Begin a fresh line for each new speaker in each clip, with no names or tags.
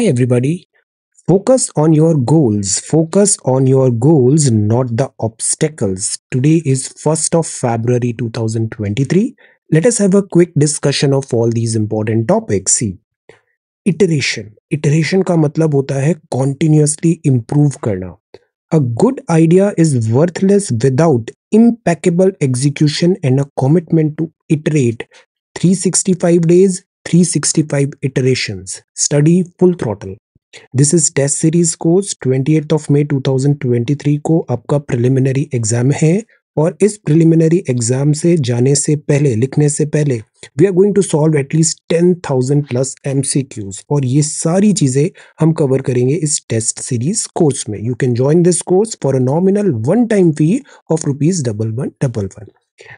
Hi, everybody. Focus on your goals. Focus on your goals, not the obstacles. Today is 1st of February 2023. Let us have a quick discussion of all these important topics. See, iteration. Iteration का मतलब होता है continuously improve करना. A good idea is worthless without impeccable execution and a commitment to iterate 365 days, 365 iterations. Study full throttle. This is test series course 28 of May 2023 को आपका preliminary exam है और इस प्रिलिमिनरी एग्जाम से जाने से पहले लिखने से पहले we are going to solve at least 10,000 plus MCQs और ये सारी चीजें हम कवर करेंगे इस टेस्ट सीरीज कोर्स में. You can join this course for a nominal one time fee of ₹1111.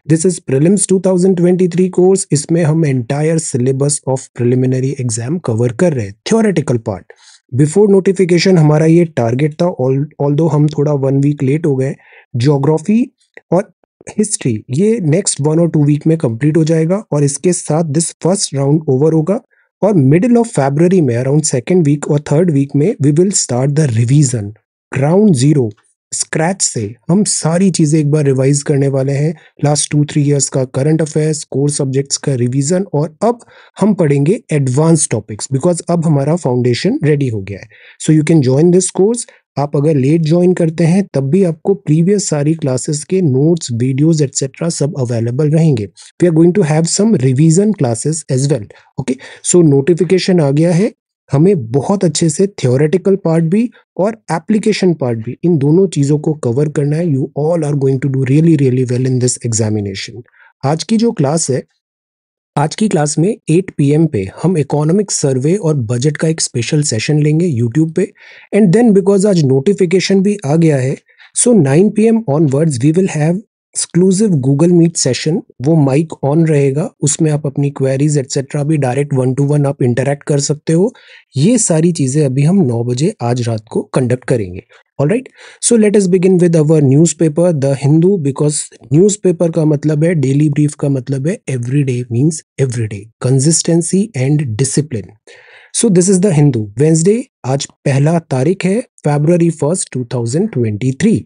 This is prelims 2023 course. इसमें हम entire syllabus of preliminary exam cover कर रहे हैं. थ्योरेटिकल पार्ट बिफोर नोटिफिकेशन हमारा ये टारगेट था, ऑल्दो हम थोड़ा 1 वीक लेट हो गए. ज्योग्राफी और हिस्ट्री ये नेक्स्ट 1 और 2 वीक में कंप्लीट हो जाएगा और इसके साथ दिस फर्स्ट राउंड ओवर होगा और मिडिल ऑफ फरवरी में अराउंड सेकेंड वीक और थर्ड वीक में we will start the revision. Ground zero scratch से हम सारी चीजें एक बार रिवाइज करने वाले हैं. लास्ट 2-3 इयर्स का करंट अफेयर्स, कोर सब्जेक्ट्स का रिवीजन और अब हम पढ़ेंगे एडवांस टॉपिक्स बिकॉज अब हमारा फाउंडेशन रेडी हो गया है. So you can join this course. आप अगर लेट ज्वाइन करते हैं तब भी आपको प्रीवियस सारी क्लासेस के नोट्स, वीडियोस एटसेट्रा सब अवेलेबल रहेंगे. We are going to have some revision classes as well. Okay, so notification आ गया है. हमें बहुत अच्छे से थ्योरेटिकल पार्ट भी और एप्लीकेशन पार्ट भी, इन दोनों चीजों को कवर करना है. You all are going to do really really well in this examination. आज की जो क्लास है, आज की क्लास में 8 PM पे हम इकोनॉमिक सर्वे और बजट का एक स्पेशल सेशन लेंगे यूट्यूब पे. एंड देन बिकॉज आज नोटिफिकेशन भी आ गया है, so 9 PM onwards we will have exclusive Google Meet session. वो माइक ऑन रहेगा, उसमें आप अपनी क्वेरीज एटसेट्रा भी डायरेक्ट 1-to-1 आप इंटरेक्ट कर सकते हो. ये सारी चीजें अभी हम 9 बजे आज रात को कंडक्ट करेंगे. Alright, so let us begin with our newspaper the Hindu. Because newspaper का मतलब है डेली ब्रीफ, का मतलब है everyday means everyday, consistency and discipline. So this is the Hindu. Wednesday, आज पहला तारीख है February 1st 2023.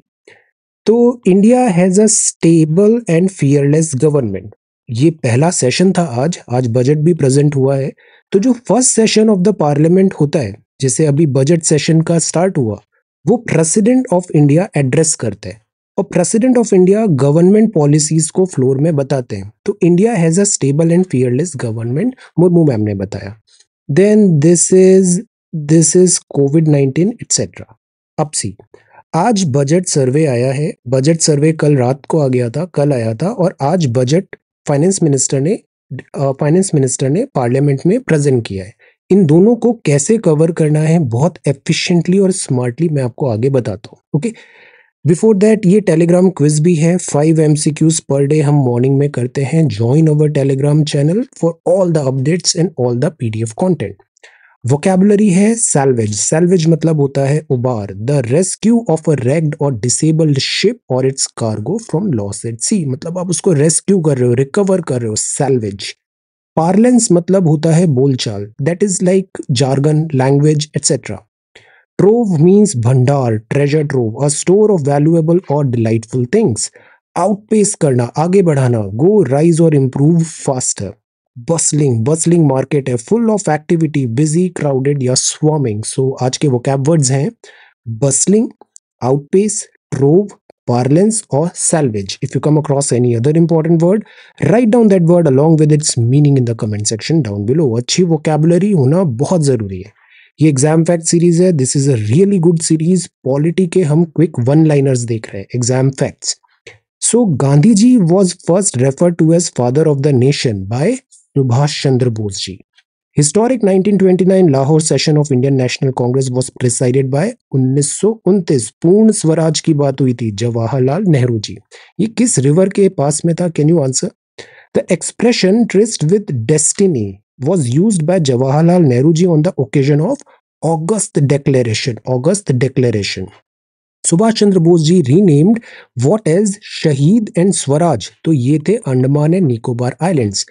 तो India has a stable and fearless government. ये पहला सेशन था आज बजट भी प्रेजेंट हुआ है. तो जो first session of the parliament होता है, जैसे अभी बजट सेशन का स्टार्ट हुआ, वो प्रेसिडेंट ऑफ इंडिया एड्रेस करते हैं और president of India government policies को फ्लोर में बताते हैं. तो India has a stable and fearless government, Murmu ma'am ने बताया. देन दिस इज कोविड-19 एटसेट्रा. अब सी, आज बजट सर्वे आया है. बजट सर्वे कल रात को कल आया था और आज बजट फाइनेंस मिनिस्टर ने पार्लियामेंट में प्रेजेंट किया है. इन दोनों को कैसे कवर करना है बहुत एफिशिएंटली और स्मार्टली मैं आपको आगे बताता हूँ. ओके, बिफोर दैट ये टेलीग्राम क्विज भी है. 5 MCQs पर डे हम मॉर्निंग में करते हैं. Join our Telegram channel for all the updates and all the PDF content. Vocabulary है सैल्वेज. सैल्वेज मतलब होता है उबार. The rescue of a wrecked or disabled ship or its cargo from loss at sea, मतलब आप उसको rescue कर रहे हो, रिकवर कर रहे हो, सैल्वेज. पार्लेंस मतलब होता है बोलचाल, that is like jargon, language etcetera. Trove means भंडार, treasure trove, a store of valuable or delightful things. Outpace करना, आगे बढ़ाना, go, rise or improve faster. Bustling market है, full of activity, busy, crowded या स्वार्मिंग. सो आज के vocab words हैं bustling, outpace, trove, parlance or salvage. If you come across any other important word, write down that word along with its meaning in the comment section down below. अच्छी vocabulary होना बहुत जरूरी है. ये exam fact series है. This is a really good series. Polity के हम quick one liners देख रहे हैं, exam facts. So Gandhi ji was first referred to as father of the nation by Subhash Chandra Bose ji. Historic 1929 Lahore session of Indian National Congress was presided by 1929 पूर्ण स्वराज की बात हुई थी, जवाहरलाल नेहरू जी. ये किस रिवर के पास में था? Can you answer? The expression tourist with destiny was used by Jawaharlal Nehru ji on the occasion of August Declaration. Subhash Chandra Bose ji renamed what as Shaheed and Swaraj. तो ये थे अंडमान एंड निकोबार आइलैंड्स.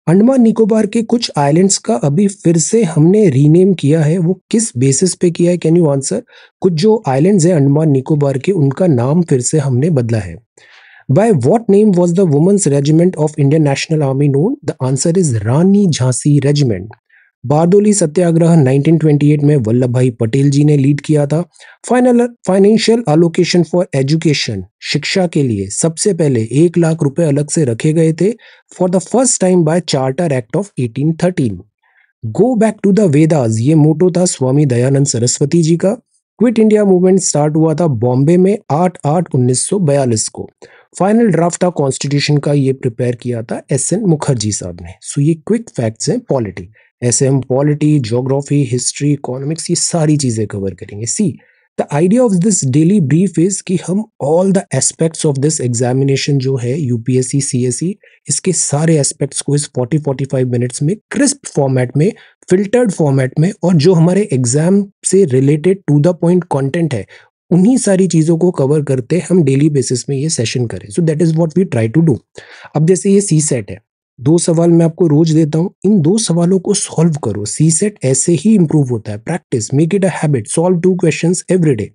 अंडमान निकोबार के कुछ आइलैंड्स का अभी फिर से हमने रीनेम किया है, वो किस बेसिस पे किया है, कैन यू आंसर? कुछ जो आइलैंड्स हैं अंडमान निकोबार के, उनका नाम फिर से हमने बदला है। By what name was the Women's Regiment of Indian National Army known? The answer is Rani Jhansi Regiment. Bardoli Satyagraha 1928 में वल्लभ भाई पटेल जी ने लीड किया था। फाइनेंशियल अलोकेशन फॉर एजुकेशन, शिक्षा के लिए सबसे पहले 1 लाख रुपए अलग से रखे गए थे for the first time by charter act of 1813। Go back to the Vedas, ये मोटो था स्वामी दयानंद सरस्वती जी का। क्विट इंडिया मूवमेंट स्टार्ट हुआ था बॉम्बे में 8/8/1942 को। फाइनल ड्राफ्ट था कॉन्स्टिट्यूशन का, ये प्रिपेयर किया था एस.एन. मुखर्जी साहब ने। सो ये क्विक फैक्ट्स हैं पॉलिटी। ऐसे हम पॉलिटी, ज्योग्राफी, हिस्ट्री, इकोनॉमिक्स, ये सारी चीजें कवर करेंगे। See the idea of this daily brief is कि हम all the aspects of this examination जो है यूपीएससी सीएसई, इसके सारे एस्पेक्ट्स को इस 40-45 मिनट्स में क्रिस्प फॉर्मेट में, फिल्टर्ड फॉर्मेट में, और जो हमारे एग्जाम से related to the point content है, उन्हीं सारी चीजों को कवर करते हम डेली बेसिस में ये सेशन करें। So that is what we try to do. अब जैसे ये सी सेट है, 2 सवाल मैं आपको रोज देता हूं, इन 2 सवालों को सॉल्व करो। सी सेट ऐसे ही इंप्रूव होता है। Practice, make it a habit, solve 2 questions every day.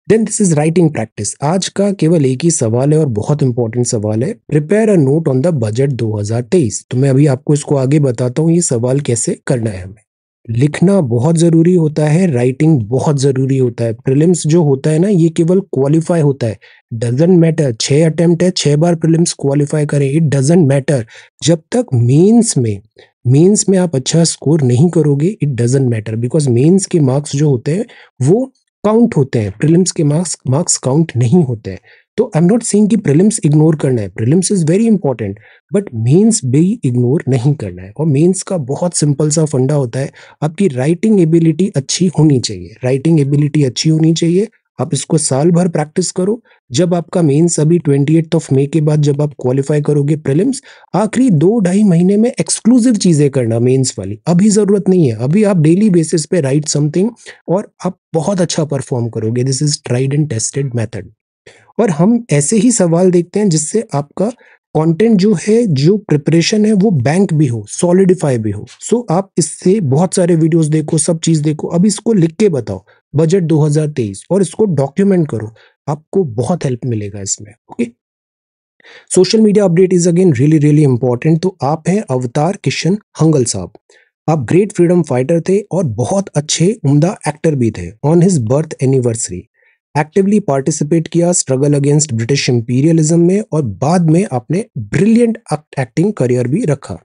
Then this is writing practice. आज का केवल एक ही सवाल है और बहुत इंपॉर्टेंट सवाल है। Prepare a note on the budget 2023। तो मैं अभी आपको इसको आगे बताता हूँ ये सवाल कैसे करना है हमें। लिखना बहुत जरूरी होता है, राइटिंग बहुत जरूरी होता है। प्रीलिम्स जो होता है ना, ये केवल क्वालिफाई होता है। डजेंट मैटर 6 अटेम्प्ट है, 6 बार प्रीलिम्स क्वालिफाई करें, इट डजेंट मैटर। जब तक मेंस में आप अच्छा स्कोर नहीं करोगे, it doesn't matter, because mains के मार्क्स जो होते हैं वो काउंट होते हैं, प्रीलिम्स के मार्क्स काउंट नहीं होते हैं। तो आई एम नॉट सेइंग कि प्रीलिम्स इग्नोर करना है, prelims is very important, but mains भी इग्नोर नहीं करना है। और मेंस का बहुत सिंपल सा फंडा होता है, आपकी राइटिंग एबिलिटी अच्छी होनी चाहिए। राइटिंग एबिलिटी अच्छी होनी चाहिए। आप इसको साल भर प्रैक्टिस करो। जब आपका मेंस अभी 28 मई के बाद जब आप क्वालिफाई करोगे प्रीलिम्स, आखिरी 2-2.5 महीने में एक्सक्लूसिव चीजें करना मेंस वाली, अभी जरूरत नहीं है। अभी आप डेली बेसिस पे राइट समथिंग और आप बहुत अच्छा परफॉर्म करोगे। This is tried and tested method. और हम ऐसे ही सवाल देखते हैं जिससे आपका कंटेंट जो है, जो प्रिपरेशन है, वो बैंक भी हो, सॉलिडिफाई भी हो। सो आप इससे बहुत सारे वीडियोस देखो, सब चीज देखो। अब इसको लिख के बताओ बजट 2023 और इसको डॉक्यूमेंट करो, आपको बहुत हेल्प मिलेगा इसमें। Okay, social media update is again really really important. तो आप हैं अवतार किशन हंगल साहब। आप ग्रेट फ्रीडम फाइटर थे और बहुत अच्छे उम्दा एक्टर भी थे। On his birth anniversary actively participate किया स्ट्रगल अगेंस्ट ब्रिटिश इंपीरियलिज्म में, और बाद में आपने ब्रिलियंट एक्टिंग करियर भी रखा।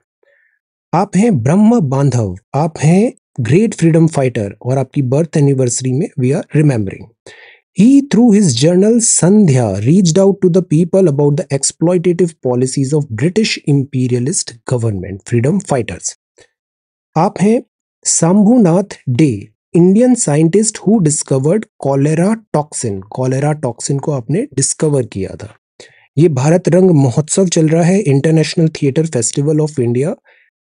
आप हैं ब्रह्म बांधव, आप हैं ग्रेट फ्रीडम फाइटर, और आपकी बर्थ एनिवर्सरी में we are remembering. He, through his journal Sandhya, reached out to the people about the exploitative policies of British imperialist government. Freedom fighters. आप हैं Shambhunath day, Indian scientist who discovered cholera toxin. Cholera toxin को आपने discover किया था। ये भारत रंग महोत्सव चल रहा है, international theatre festival of India.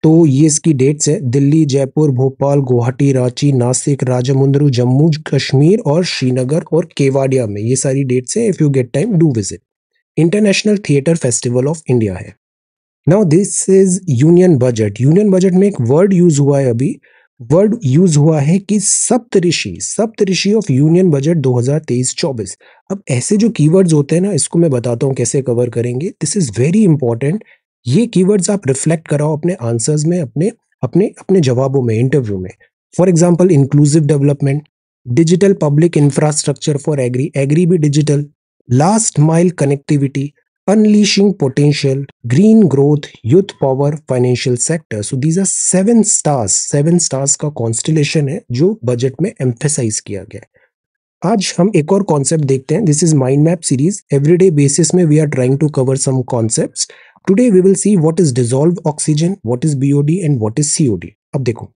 तो ये इसकी डेट्स है, दिल्ली, जयपुर, भोपाल, गुवाहाटी, रांची, नासिक, राजमुंद्रू, जम्मू कश्मीर और श्रीनगर और केवाडिया में। ये सारी डेट्स है। If you get time do visit. International theatre festival of India है। Now this is union budget. Union budget में एक वर्ड यूज हुआ है, अभी वर्ड यूज हुआ है कि सप्तऋषि। सप्तऋषि ऑफ यूनियन बजट 2023-24। अब ऐसे जो कीवर्ड्स होते हैं ना, इसको मैं बताता हूँ कैसे कवर करेंगे। This is very important. ये कीवर्ड्स आप रिफ्लेक्ट कराओ अपने आंसर्स में, अपने अपने अपने जवाबों में, इंटरव्यू में। For example, inclusive development, digital public infrastructure for agri, agri भी digital, last mile connectivity, unleashing potential, green growth, youth power, financial sector. So these are 7 stars. 7 stars का constellation है जो बजट में emphasize किया गया है। आज हम एक और कॉन्सेप्ट देखते हैं। This is mind map series. Everyday basis में we are trying to cover some concepts. Today we will see what is dissolve oxygen, what is BOD and what is COD. अब देखो,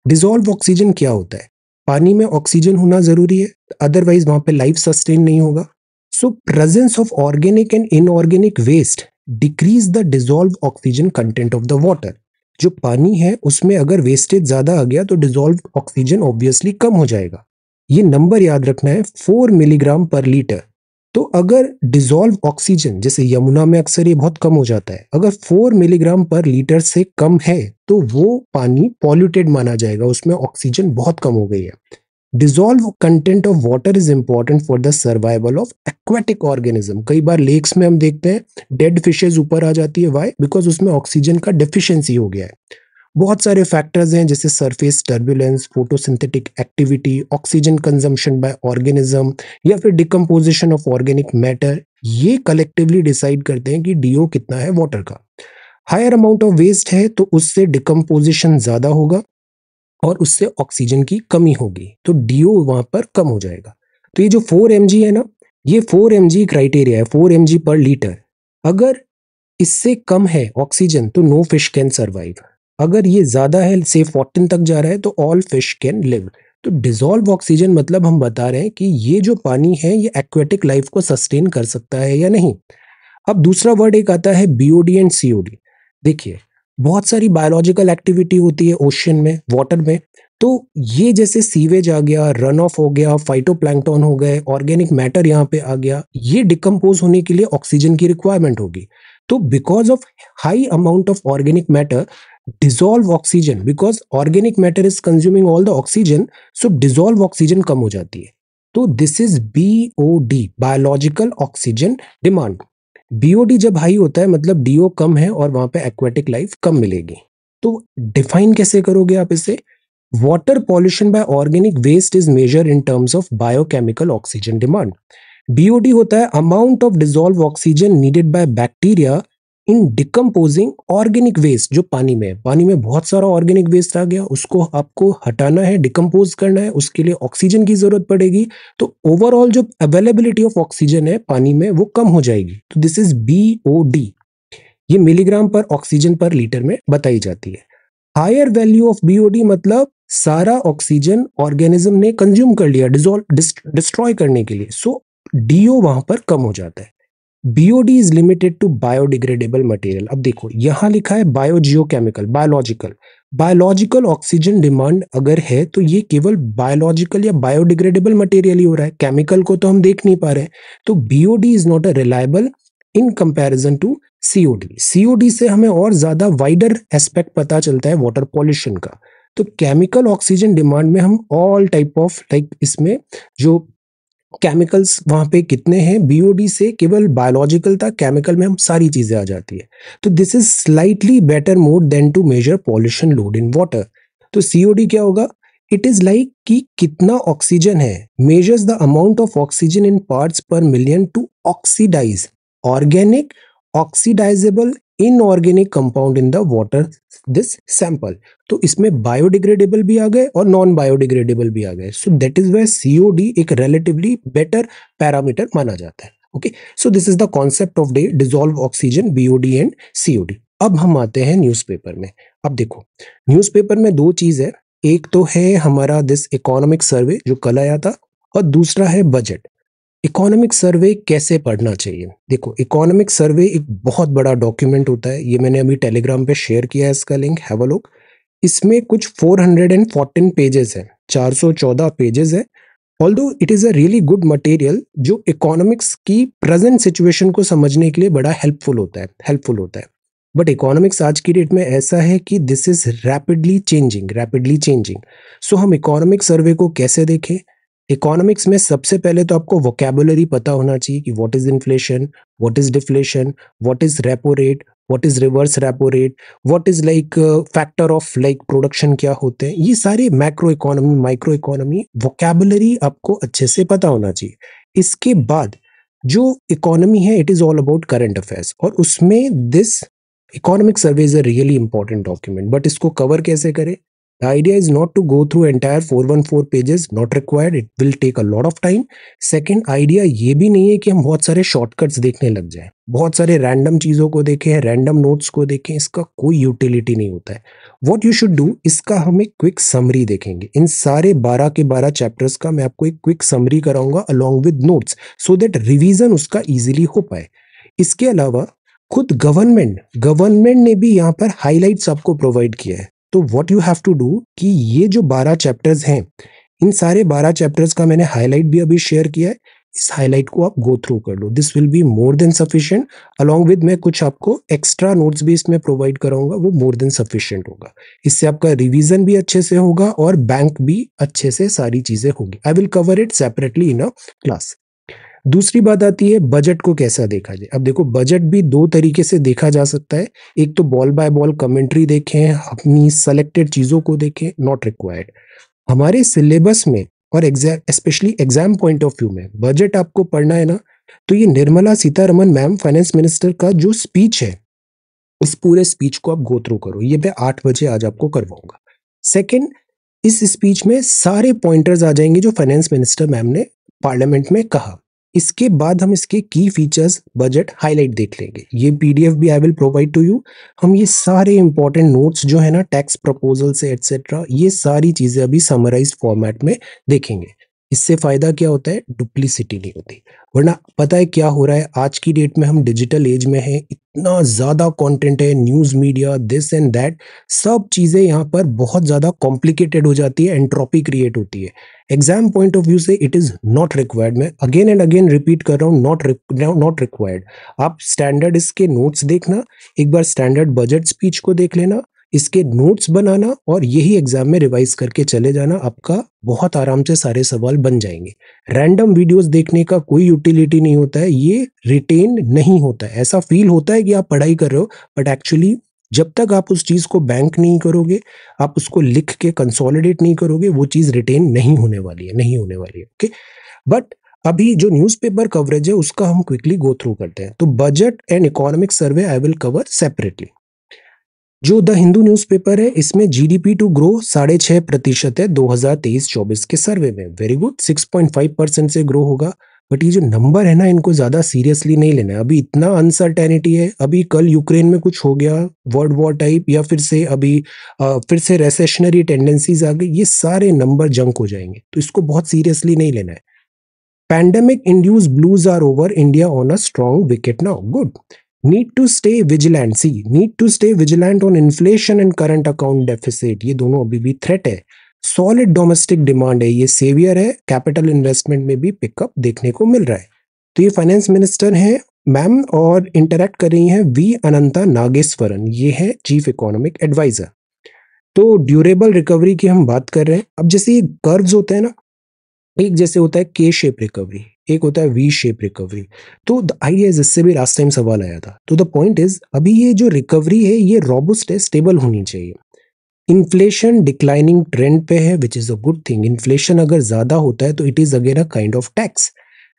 डिसॉल्व ऑक्सीजन क्या होता है? पानी में oxygen होना जरूरी है, अदरवाइज वहां पे लाइफ सस्टेन नहीं होगा। So presence of organic and inorganic waste decrease the dissolved oxygen content of the water. जो पानी है उसमें अगर वेस्टेज ज्यादा आ गया तो डिसॉल्व ऑक्सीजन ऑब्वियसली कम हो जाएगा। ये नंबर याद रखना है, 4 मिलीग्राम पर लीटर। तो अगर डिसॉल्व ऑक्सीजन, जैसे यमुना में अक्सर ये बहुत कम हो जाता है, अगर 4 मिलीग्राम पर लीटर से कम है तो वो पानी पॉल्यूटेड माना जाएगा, उसमें ऑक्सीजन बहुत कम हो गई है। Dissolve content of water is important for the survival of aquatic organism. कई बार लेक्स में हम देखते हैं डेड फिशेज ऊपर आ जाती है, वाई? बिकॉज उसमें ऑक्सीजन का डेफिशिएंसी हो गया है। बहुत सारे फैक्टर्स हैं जैसे surface turbulence, photosynthetic activity, oxygen consumption bye organism, या फिर डिकम्पोजिशन ऑफ ऑर्गेनिक मैटर। ये कलेक्टिवली डिसाइड करते हैं कि डीओ कितना है वाटर का। हायर अमाउंट ऑफ वेस्ट है तो उससे डिकम्पोजिशन ज्यादा होगा और उससे ऑक्सीजन की कमी होगी, तो डीओ वहां पर कम हो जाएगा। तो ये जो 4 mg है ना, ये 4 mg क्राइटेरिया है, 4 mg पर लीटर। अगर इससे कम है ऑक्सीजन तो नो फिश कैन सर्वाइव। अगर ये ज्यादा है, से 14 तक जा रहा है, तो ऑल फिश कैन लिव। तो डिसॉल्व ऑक्सीजन मतलब हम बता रहे हैं कि ये जो पानी है ये एक्वेटिक लाइफ को सस्टेन कर सकता है या नहीं। अब दूसरा वर्ड एक आता है बीओडी एंड सीओडी। देखिए, बहुत सारी बायोलॉजिकल एक्टिविटी होती है ओशन में, वाटर में। तो ये जैसे सीवेज आ गया, रन ऑफ हो गया, फाइटोप्लैंक्टन हो गए, ऑर्गेनिक मैटर यहाँ पे आ गया, ये डिकम्पोज होने के लिए ऑक्सीजन की रिक्वायरमेंट होगी। तो because of high amount of organic matter, dissolve oxygen, because organic matter is consuming all the oxygen, so dissolve oxygen कम हो जाती है। तो this is BOD, biological oxygen demand. BOD जब हाई होता है मतलब डीओ कम है और वहां पे एक्वेटिक लाइफ कम मिलेगी। तो डिफाइन कैसे करोगे आप इसे? Water pollution by organic waste is measured in terms of biochemical oxygen demand. BOD होता है amount of dissolve oxygen needed by bacteria in decomposing organic waste. जो पानी में है, पानी में बहुत सारा ऑर्गेनिक वेस्ट आ गया, उसको आपको हटाना है, डिकम्पोज करना है, उसके लिए ऑक्सीजन की जरूरत पड़ेगी। तो ओवरऑल जो अवेलेबिलिटी ऑफ ऑक्सीजन है पानी में वो कम हो जाएगी। तो दिस इज बीओडी। ये मिलीग्राम पर ऑक्सीजन पर लीटर में बताई जाती है। हायर वैल्यू ऑफ बीओडी मतलब सारा ऑक्सीजन ऑर्गेनिज्म ने कंज्यूम कर लिया डिसॉल्व डिस्ट्रॉय करने के लिए, सो डीओ वहां पर कम हो जाता है। BOD is limited to biodegradable material. अब देखो यहां लिखा है biogeochemical, biological. Biological oxygen demand अगर है तो ये केवल बायोलॉजिकल या बायोडिग्रेडेबल मटेरियल ही हो रहा है, केमिकल को तो हम देख नहीं पा रहे हैं। तो BOD is not a reliable in comparison to COD. COD से हमें और ज्यादा वाइडर एस्पेक्ट पता चलता है वाटर पॉल्यूशन का। तो केमिकल ऑक्सीजन डिमांड में हम ऑल टाइप ऑफ लाइक इसमें जो केमिकल्स वहां पे कितने हैं, बीओडी से केवल बायोलॉजिकल था, केमिकल में हम सारी चीजें आ जाती है। तो this is slightly better mode than to measure pollution load in water. तो सीओडी क्या होगा? इट इज लाइक कि कितना ऑक्सीजन है, measures the amount of oxygen in parts per million to oxidize organic, oxidizable, inorganic compound in the water this sample. तो इसमें biodegradable भी आ गए और नॉन बायोडिग्रेडेबल भी आ गए। सो दैट इज वे सीओडी एक रिलेटिवली बेटर पैरामीटर माना जाता है। Okay, so this is the concept of day dissolve oxygen, BOD and COD. अब हम आते हैं न्यूज़पेपर में। अब देखो, न्यूज़पेपर में दो चीज है, एक तो है हमारा दिस इकोनॉमिक सर्वे जो कल आया था, और दूसरा है बजट। इकोनॉमिक सर्वे कैसे पढ़ना चाहिए? देखो, इकोनॉमिक सर्वे एक बहुत बड़ा डॉक्यूमेंट होता है, ये मैंने अभी टेलीग्राम पे शेयर किया है, इसका लिंक हैव अ लुक। इसमें कुछ 414 पेजेस हैं, 414 पेजेस है। Although it is a really good material जो इकोनॉमिक्स की प्रेजेंट सिचुएशन को समझने के लिए बड़ा हेल्पफुल होता है। बट इकोनॉमिक्स आज की डेट में ऐसा है कि दिस इज रैपिडली चेंजिंग। सो हम इकोनॉमिक सर्वे को कैसे देखें? इकोनॉमिक्स में सबसे पहले तो आपको वोकैबुलरी पता होना चाहिए कि what is inflation, what is deflation, what is repo rate, what is reverse repo rate, what is like factor of like production क्या होते हैं। ये सारे macro economy, micro economy vocabulary आपको अच्छे से पता होना चाहिए। इसके बाद जो इकोनॉमी है it is all about current affairs, और उसमें this economic survey is a really important document. But इसको कवर कैसे करें? The idea is not to go through entire 414 pages, not required, it will take a lot of time. Second idea ये भी नहीं है कि हम बहुत सारे शॉर्टकट्स देखने लग जाएं, बहुत सारे रैंडम चीज़ों को देखें, रैंडम नोट्स को देखें, इसका कोई यूटिलिटी नहीं होता है। What you should do, इसका हम एक क्विक समरी देखेंगे। इन सारे 12 के 12 चैप्टर्स का मैं आपको एक क्विक समरी कराऊंगा along with notes, so that revision उसका इजीली हो पाए। इसके अलावा खुद गवर्नमेंट ने भी यहाँ पर हाईलाइट्स आपको प्रोवाइड किया है। तो what you have to do कि ये जो 12 चैप्टर्स हैं, इन सारे 12 चैप्टर्स का मैंने हाईलाइट भी अभी शेयर किया है। इस हाईलाइट को आप गो थ्रू कर लो, this will be more than sufficient. Along with मैं कुछ आपको एक्स्ट्रा नोट्स भी इसमें प्रोवाइड कराऊंगा, वो मोर देन सफिशिएंट होगा। इससे आपका रिवीजन भी अच्छे से होगा और बैंक भी अच्छे से सारी चीजें होगी। I will cover it separately in a class. दूसरी बात आती है बजट को कैसा देखा जाए। अब देखो बजट भी दो तरीके से देखा जा सकता है। एक तो बॉल बाय बॉल कमेंट्री देखें, अपनी सेलेक्टेड चीजों को देखें, नॉट रिक्वायर्ड। हमारे सिलेबस में और exam specially exam point of view में बजट आपको पढ़ना है ना, तो ये Nirmala Sitharaman ma'am finance minister का जो स्पीच है, इस पूरे स्पीच को आप गो थ्रू करो। ये मैं 8 बजे आज आपको करवाऊंगा। सेकंड, इस स्पीच में सारे पॉइंटर्स आ जाएंगे जो फाइनेंस मिनिस्टर मैम ने पार्लियामेंट में कहा। इसके बाद हम इसके की फीचर्स बजट हाईलाइट देख लेंगे। ये पीडीएफ भी I will provide to you. हम ये सारे इंपॉर्टेंट नोट्स जो है ना टैक्स प्रपोजल से एटसेट्रा, ये सारी चीजें अभी समराइज फॉर्मेट में देखेंगे। इससे फायदा क्या होता है, डुप्लीसिटी नहीं होती। वरना पता है क्या हो रहा है, आज की डेट में हम डिजिटल एज में हैं, इतना ज्यादा कंटेंट है, news media this and that, सब चीजें यहाँ पर बहुत ज्यादा कॉम्प्लिकेटेड हो जाती है, एंट्रोपी क्रिएट होती है। एग्जाम पॉइंट ऑफ व्यू से इट इज नॉट रिक्वायर्ड। मैं अगेन एंड अगेन रिपीट कर रहा हूँ, नॉट रिक्वायर्ड। आप स्टैंडर्ड इसके नोट्स देखना, एक बार स्टैंडर्ड बजट स्पीच को देख लेना, इसके नोट्स बनाना और यही एग्जाम में रिवाइज करके चले जाना, आपका बहुत आराम से सारे सवाल बन जाएंगे। रैंडम वीडियोस देखने का कोई यूटिलिटी नहीं होता है, ये रिटेन नहीं होता है। ऐसा फील होता है कि आप पढ़ाई कर रहे हो, बट एक्चुअली जब तक आप उस चीज को बैंक नहीं करोगे, आप उसको लिख के कंसोलिडेट नहीं करोगे, वो चीज रिटेन नहीं होने वाली है, नहीं होने वाली है। ओके, बट अभी जो न्यूज़पेपर कवरेज है उसका हम क्विकली गो थ्रू करते हैं। तो budget and economic survey I will cover separately. जो द हिंदू न्यूज़पेपर है, इसमें जीडीपी टू ग्रो 6.5% है 2023-24 के सर्वे में। वेरी गुड, 6.5% से ग्रो होगा। बट ये जो नंबर है ना, इनको ज्यादा सीरियसली नहीं लेना है। अभी इतना अनसर्टेनिटी है, अभी कल यूक्रेन में कुछ हो गया वर्ल्ड वॉर टाइप, या फिर से अभी फिर से रेसेशनरी टेंडेंसीज आ गई, ये सारे नंबर जंक हो जाएंगे, तो इसको बहुत सीरियसली नहीं लेना है। Pandemic induced blues are over. India on a strong wicket now. Good. Need to stay vigilant. See, need to stay vigilant on inflation and current account deficit. ये दोनों अभी भी थ्रेट है। सॉलिड डोमेस्टिक डिमांड है, ये saviour है। Capital investment में भी पिकअप देखने को मिल रहा है। तो ये फाइनेंस मिनिस्टर हैं मैम, और इंटरेक्ट कर रही हैं वी अनंता नागेश्वरन, ये है चीफ इकोनॉमिक एडवाइजर। तो ड्यूरेबल रिकवरी की हम बात कर रहे हैं। अब जैसे ये कर्व्स होते हैं ना, एक जैसे होता है के शेप रिकवरी, एक होता है वी शेप रिकवरी। तो द आइडिया इज, इससे भी लास्ट टाइम सवाल आया था। तो द पॉइंट इज, अभी ये जो रिकवरी है ये रोबस्ट है, स्टेबल होनी चाहिए। इन्फ्लेशन डिक्लाइनिंग ट्रेंड पे है, which is a good thing. Inflation अगर ज्यादा होता है तो it is again a kind of tax.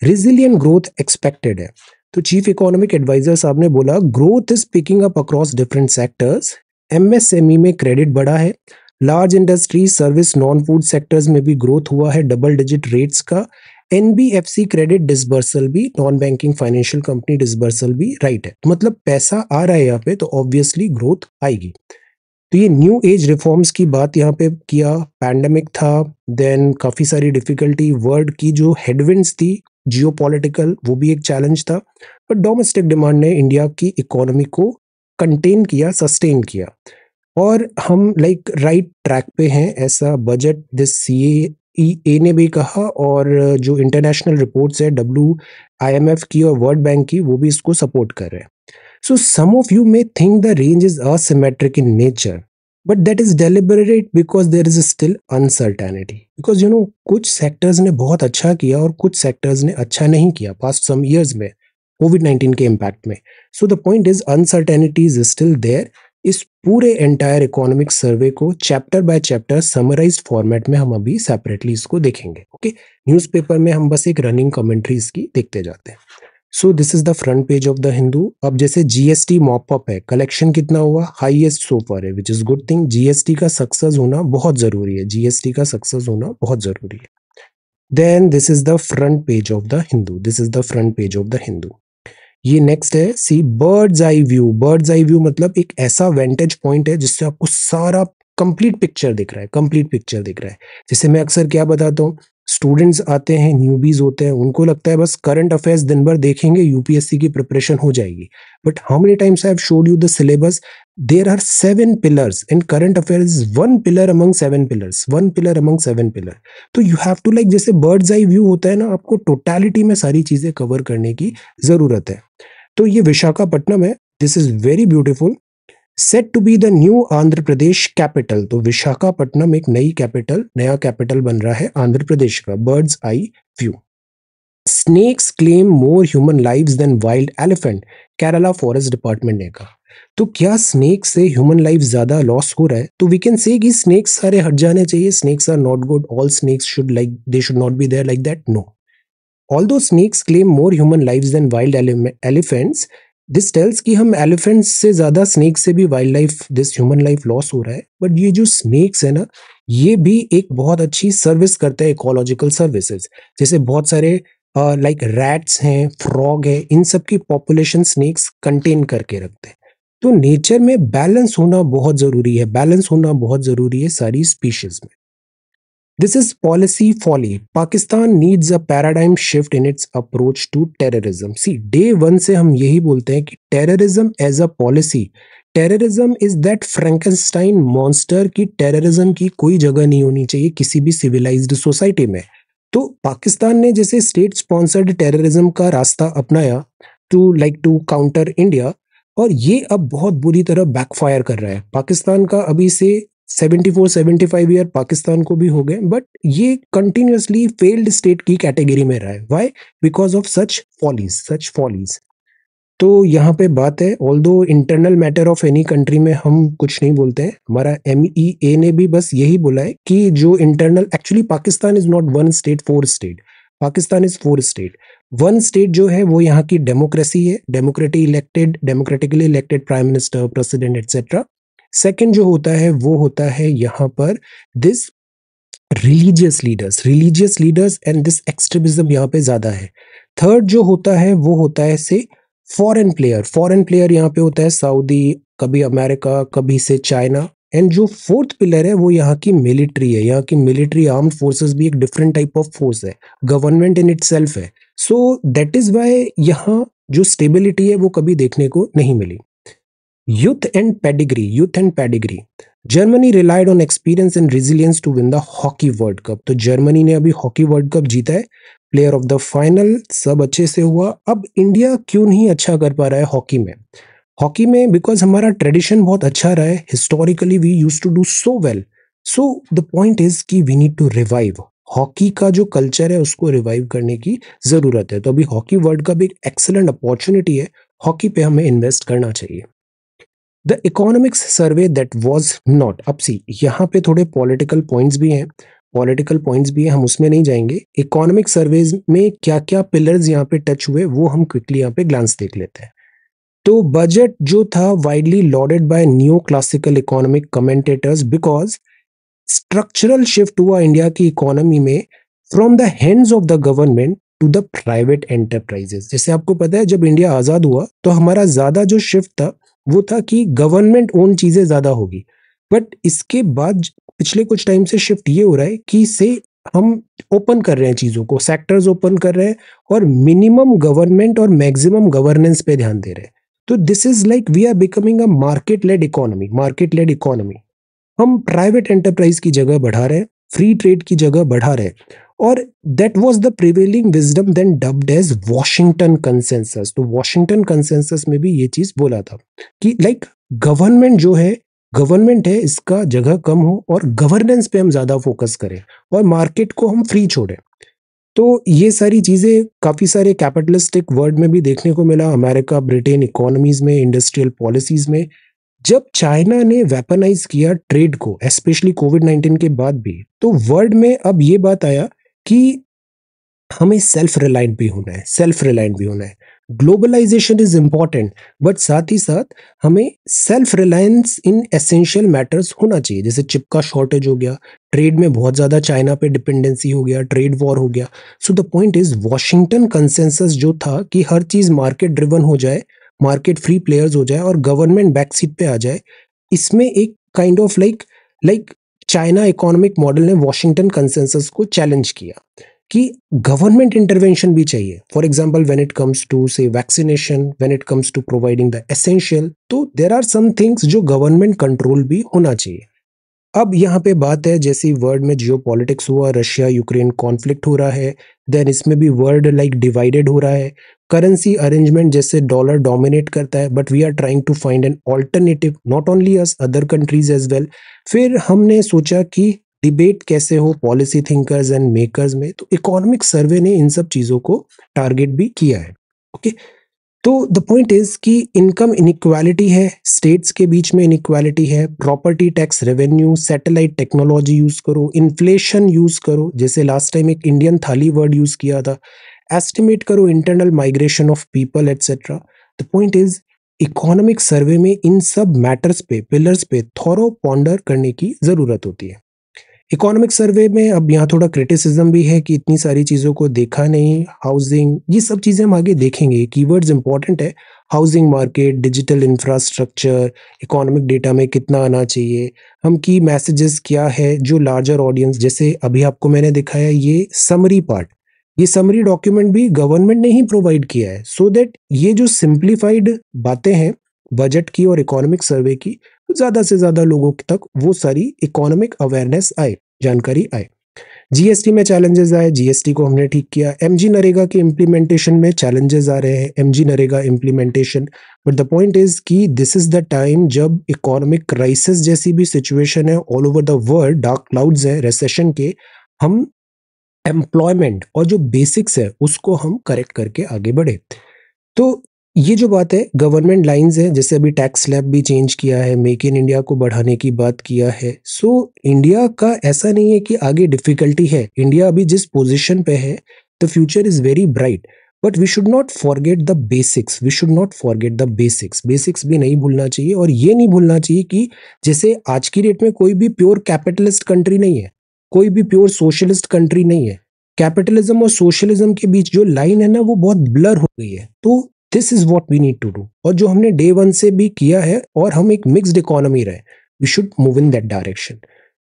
Resilient growth expected है। तो चीफ इकोनॉमिक एडवाइजर साहब ने बोला growth is picking up across different sectors. MSME में क्रेडिट बढ़ा है। Large industry, service, non food sectors में भी ग्रोथ हुआ है डबल डिजिट रेट्स का। एनबीएफसी क्रेडिट डिसबर्सल भी, non banking financial company disbursal भी राइट है। मतलब पैसा आ रहा है यहाँ पे, तो ऑब्वियसली ग्रोथ आएगी। तो ये न्यू एज रिफॉर्म्स की बात यहाँ पे किया। पैंडेमिक था, देन काफी सारी डिफिकल्टी, वर्ल्ड की जो हेडविंड्स थी जियोपॉलिटिकल, वो भी एक चैलेंज था। बट डोमेस्टिक डिमांड ने इंडिया की इकोनॉमी को कंटेन किया, सस्टेन किया, और हम लाइक राइट ट्रैक पे हैं, ऐसा बजट दिस सीए ने भी कहा। और जो इंटरनेशनल रिपोर्ट्स है WIMF की और वर्ल्ड बैंक की, वो भी इसको सपोर्ट कर रहे हैं। So some of you may think the range is asymmetric in nature, but that is deliberate because there is still uncertainty. Because कुछ सेक्टर्स ने बहुत अच्छा किया और कुछ सेक्टर्स ने अच्छा नहीं किया पास्ट सम इयर्स में कोविड-19 के इम्पैक्ट में। So the point is uncertainty is still there. इस पूरे एंटायर इकोनॉमिक सर्वे को chapter by chapter summarize format में हम अभी सेपरेटली इसको देखेंगे। ओके, न्यूज़पेपर में हम बस एक रनिंग कमेंट्री इसकी देखते जाते हैं। सो this is the front page of the Hindu. अब जैसे जीएसटी मॉप अप है, कलेक्शन कितना हुआ, हाईएस्ट सो फार है, which is good thing. GST का सक्सेस होना बहुत जरूरी है, जीएसटी का सक्सेस होना बहुत जरूरी है। Then this is the front page of the Hindu, this is the front page of the Hindu. ये नेक्स्ट है, see bird's eye view. Bird's eye view मतलब एक ऐसा वेंटेज पॉइंट है जिससे आपको सारा कंप्लीट पिक्चर दिख रहा है, कंप्लीट पिक्चर दिख रहा है। जैसे मैं अक्सर क्या बताता हूँ, स्टूडेंट्स आते हैं, न्यूबीज होते हैं, उनको लगता है बस करंट अफेयर्स दिन भर देखेंगे यूपीएससी की प्रिपरेशन हो जाएगी। But how many times I have showed you the syllabus There are 7 pillars, and current affairs is one pillar among 7 pillars, one pillar among 7 pillar. तो you have to like, जैसे bird's eye view होता है ना, आपको totality में सारी चीजें cover करने की जरूरत है. तो ये विशाखापट्टनम है. This is very beautiful. Set to be the new Andhra Pradesh capital. तो विशाखापट्टनम एक नई कैपिटल, नया कैपिटल बन रहा है आंध्र प्रदेश का. Birds eye view. Snakes claim more human lives than wild elephant, Kerala forest department ने कहा. तो क्या स्नेक से ह्यूमन लाइफ ज्यादा लॉस हो रहा है? तो वी कैन से कि स्नेक्स सारे हट जाने चाहिए. Snakes are not good. All snakes should like, they should not be there like that. No. Although snakes claim more human lives than wild elephants, this tells कि हम elephants से ज्यादा snakes से भी wild life, this human life loss हो रहा है. But ये जो snakes है ना, ये भी एक बहुत अच्छी सर्विस करते हैं, इकोलॉजिकल सर्विसेज. जैसे बहुत सारे लाइक रैट्स हैं, फ्रॉग है, इन सब की पॉपुलेशन स्नेक्स कंटेन करके रखते हैं. तो नेचर में बैलेंस होना बहुत जरूरी है. बैलेंस होना बहुत जरूरी है सारी स्पीशीज में. This is policy folly. Pakistan needs a paradigm shift in its approach to terrorism. See, day one से हम यही बोलते हैं कि terrorism as a policy, terrorism is that Frankenstein monster की terrorism की कोई जगह नहीं होनी चाहिए किसी भी civilized society में. तो पाकिस्तान ने जैसे स्टेट स्पॉन्सर्ड टेररिज्म का रास्ता अपनाया टू काउंटर इंडिया, और ये अब बहुत बुरी तरह बैकफायर कर रहा है. पाकिस्तान का अभी से 74-75 ईयर पाकिस्तान को भी हो गए, बट ये कंटिन्यूअसली फेल्ड स्टेट की कैटेगरी में रहा है. Why? Because of such follies. तो यहाँ पे बात है, although internal matter of any country में हम कुछ नहीं बोलते हैं. हमारा MEA ने भी बस यही बोला है कि जो internal, actually Pakistan is not one state, 4 state. Pakistan is 4 state. One state जो है वो यहाँ की डेमोक्रेसी है, democratically elected prime minister, president, etcetera. Second जो होता है वो होता है यहाँ पर this religious leaders and this extremism यहाँ पे ज्यादा है. थर्ड जो होता है वो होता है से फॉरेन प्लेयर यहाँ पे होता है सऊदी, कभी अमेरिका, कभी से चाइना. एंड जो फोर्थ पिलर है वो यहाँ की मिलिट्री है. यहाँ की मिलिट्री आर्म्ड फोर्सेस भी एक डिफरेंट टाइप ऑफ फोर्स है, गवर्नमेंट इन इटसेल्फ है. सो दैट इज वाई यहाँ जो स्टेबिलिटी है वो कभी देखने को नहीं मिली. Youth and pedigree. Germany relied on experience and resilience to win the Hockey World Cup. तो जर्मनी ने अभी हॉकी वर्ल्ड कप जीता है. प्लेयर ऑफ द फाइनल सब अच्छे से हुआ. अब इंडिया क्यों नहीं अच्छा कर पा रहा है हॉकी में? हॉकी में बिकॉज हमारा ट्रेडिशन बहुत अच्छा रहा है. Historically we use to do so well. So the point is कि we need to revive hockey का जो कल्चर है, उसको रिवाइव करने की जरूरत है. तो अभी हॉकी वर्ल्ड कप एक एक्सेलेंट अपॉर्चुनिटी है. हॉकी पे हमें इन्वेस्ट करना चाहिए. The economics survey that was not. अब सी, यहाँ पे थोड़े पॉलिटिकल पॉइंट्स भी हैं, हम उसमें नहीं जाएंगे. इकोनॉमिक सर्वेज में क्या क्या पिलर्स यहाँ पे टच हुए वो हम क्विकली यहाँ पे ग्लांस देख लेते हैं. तो बजट जो था widely lauded by new classical economic commentators, because structural shift हुआ इंडिया की इकोनॉमी में from the hands of the government to the private enterprises. जैसे आपको पता है जब इंडिया आजाद हुआ तो हमारा ज्यादा जो शिफ्ट था वो था कि गवर्नमेंट ओन चीजें ज्यादा होगी. बट इसके बाद पिछले कुछ टाइम से शिफ्ट ये हो रहा है कि से हम ओपन कर रहे हैं चीजों को, सेक्टर्स ओपन कर रहे हैं और मिनिमम गवर्नमेंट और मैक्सिमम गवर्नेंस पे ध्यान दे रहे हैं. तो this is like we are becoming a market led economy. हम प्राइवेट एंटरप्राइज की जगह बढ़ा रहे हैं, फ्री ट्रेड की जगह बढ़ा रहे हैं. और that was the prevailing wisdom then dubbed as Washington consensus. तो वॉशिंगटन कंसेंसस में भी ये चीज बोला था कि लाइक गवर्नमेंट है, इसका जगह कम हो और गवर्नेंस पे हम ज्यादा फोकस करें और मार्केट को हम फ्री छोड़ें. तो ये सारी चीजें काफी सारे कैपिटलिस्टिक वर्ल्ड में भी देखने को मिला, अमेरिका, ब्रिटेन इकोनॉमीज में, इंडस्ट्रियल पॉलिसीज में. जब चाइना ने वेपनाइज किया ट्रेड को, स्पेशली कोविड-19 के बाद भी, तो वर्ल्ड में अब ये बात आया कि हमें सेल्फ रिलायंट भी होना है. ग्लोबलाइजेशन इज इंपॉर्टेंट, बट साथ ही साथ हमें सेल्फ रिलायंस इन एसेंशियल मैटर्स होना चाहिए. जैसे चिप का शॉर्टेज हो गया, ट्रेड में बहुत ज्यादा चाइना पे डिपेंडेंसी हो गया, ट्रेड वॉर हो गया. सो the point is Washington consensus जो था कि हर चीज मार्केट ड्रिवन हो जाए, मार्केट फ्री प्लेयर्स हो जाए और गवर्नमेंट बैक सीट पे आ जाए, इसमें एक kind of like China economic model ने वॉशिंगटन कंसेंसस को चैलेंज किया कि गवर्नमेंट इंटरवेंशन भी चाहिए। For example when it comes to say vaccination, when it comes to providing the essential, तो देर आर सम थिंग्स जो गवर्नमेंट कंट्रोल भी होना चाहिए। अब यहाँ पे बात है, जैसे वर्ल्ड में जियो पॉलिटिक्स हुआ, रशिया यूक्रेन कॉन्फ्लिक्ट हो रहा है, देन इसमें भी वर्ल्ड लाइक डिवाइडेड हो रहा है। करेंसी अरेंजमेंट जैसे डॉलर डोमिनेट करता है, but we are trying to find an alternative, not only us, other countries as well. फिर हमने सोचा कि डिबेट कैसे हो पॉलिसी थिंकर्स एंड मेकर्स में, तो इकोनॉमिक सर्वे ने इन सब चीजों को टारगेट भी किया है। ओके, तो द पॉइंट इज कि इनकम इनइक्वालिटी है, स्टेट्स के बीच में इनइक्वालिटी है, property tax revenue, satellite technology use करो, इन्फ्लेशन यूज करो, जैसे लास्ट टाइम एक इंडियन थाली वर्ड यूज किया था, एस्टिमेट करो internal migration of people etcetera. The point is economic survey में इन सब मैटर्स पे, पिलर्स पे थॉरो पॉन्डर करने की जरूरत होती है। इकोनॉमिक सर्वे में अब यहाँ थोड़ा क्रिटिसिज्म भी है कि इतनी सारी चीज़ों को देखा नहीं, हाउसिंग, ये सब चीज़ें हम आगे देखेंगे, कीवर्ड्स इंपॉर्टेंट है, housing market, digital infrastructure, economic data में कितना आना चाहिए, हम की मैसेजेस क्या है जो लार्जर ऑडियंस, जैसे अभी आपको मैंने दिखाया ये समरी पार्ट, ये समरी डॉक्यूमेंट भी गवर्नमेंट ने ही प्रोवाइड किया है, सो दैट ये जो सिंप्लीफाइड बातें हैं बजट की और इकोनॉमिक सर्वे की, ज्यादा से ज्यादा लोगों तक वो सारी इकोनॉमिक अवेयरनेस आए, जानकारी आए। जीएसटी में चैलेंजेस आए, जीएसटी को हमने ठीक किया। एमजी नरेगा के इम्प्लीमेंटेशन में चैलेंजेस आ रहे हैं, MG NREGA implementation, but the point is कि दिस इज द टाइम जब इकोनॉमिक क्राइसिस जैसी भी सिचुएशन है all over the world, dark clouds है रिसेशन के, हम एम्प्लॉयमेंट और जो बेसिक्स है उसको हम करेक्ट करके आगे बढ़े। तो ये जो बात है गवर्नमेंट लाइंस है, जैसे अभी टैक्स स्लैब भी चेंज किया है, मेक इन इंडिया को बढ़ाने की बात किया है। सो इंडिया का ऐसा नहीं है कि आगे डिफिकल्टी है, इंडिया अभी जिस पोजीशन पे है, the future is very bright, but we should not forget the basics, we should not forget the basics, basics भी नहीं भूलना चाहिए। और ये नहीं भूलना चाहिए कि जैसे आज की डेट में कोई भी प्योर कैपिटलिस्ट कंट्री नहीं है, कोई भी प्योर सोशलिस्ट कंट्री नहीं है, कैपिटलिज्म और सोशलिज्म के बीच जो लाइन है ना वो बहुत ब्लर हो गई है। तो this is what we need to do, और जो हमने डे वन से भी किया है, और हम एक मिक्स्ड इकोनॉमी रहे, we should move in that direction.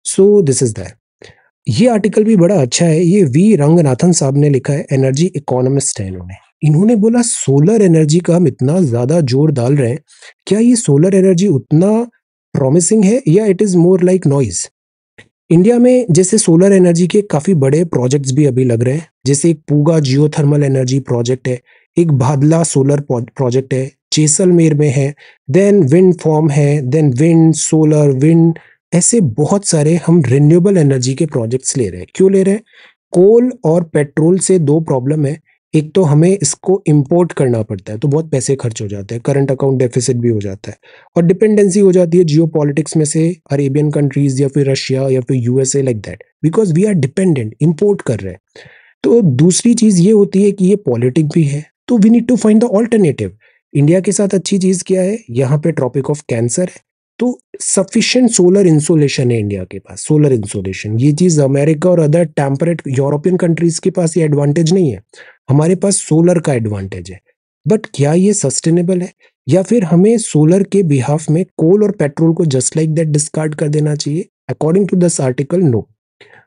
So this is that. ये आर्टिकल भी बड़ा अच्छा है, ये वी रंगनाथन साहब ने लिखा है, एनर्जी इकोनॉमिस्ट है इन्होंने। इन्होंने बोला सोलर एनर्जी का हम इतना ज्यादा जोर डाल रहे हैं, क्या ये सोलर एनर्जी उतना प्रॉमिसिंग है या it is more like noise. India में जैसे सोलर एनर्जी के काफी बड़े प्रोजेक्ट्स भी अभी लग रहे हैं, जैसे एक पूगा जियोथर्मल एनर्जी प्रोजेक्ट है, एक भादला सोलर प्रोजेक्ट है, जैसलमेर में है, देन विंड फॉर्म है, देन विंड सोलर विंड, ऐसे बहुत सारे हम रिन्यूएबल एनर्जी के प्रोजेक्ट्स ले रहे हैं। क्यों ले रहे हैं? कोल और पेट्रोल से दो प्रॉब्लम है, एक तो हमें इसको इंपोर्ट करना पड़ता है तो बहुत पैसे खर्च हो जाते हैं, करंट अकाउंट डेफिसिट भी हो जाता है, और डिपेंडेंसी हो जाती है जियो पॉलिटिक्स में से अरेबियन कंट्रीज या फिर रशिया या फिर USA, like that, because we are dependent, import कर रहे हैं। तो दूसरी चीज ये होती है कि ये पॉलिटिक भी है, तो we need to find the alternative. India के साथ अच्छी चीज क्या है, यहाँ पे ट्रॉपिक ऑफ कैंसर है, तो सफिशिएंट सोलर इंसोलेशन है इंडिया के पास, सोलर इंसोलेशन, ये चीज अमेरिका और अदर टेम्परेट यूरोपियन कंट्रीज के पास ये एडवांटेज नहीं है, हमारे पास सोलर का एडवांटेज है। बट क्या ये सस्टेनेबल है, या फिर हमें सोलर के बिहाफ में कोल और पेट्रोल को जस्ट लाइक दैट डिस्कार्ड कर देना चाहिए? According to this article, no.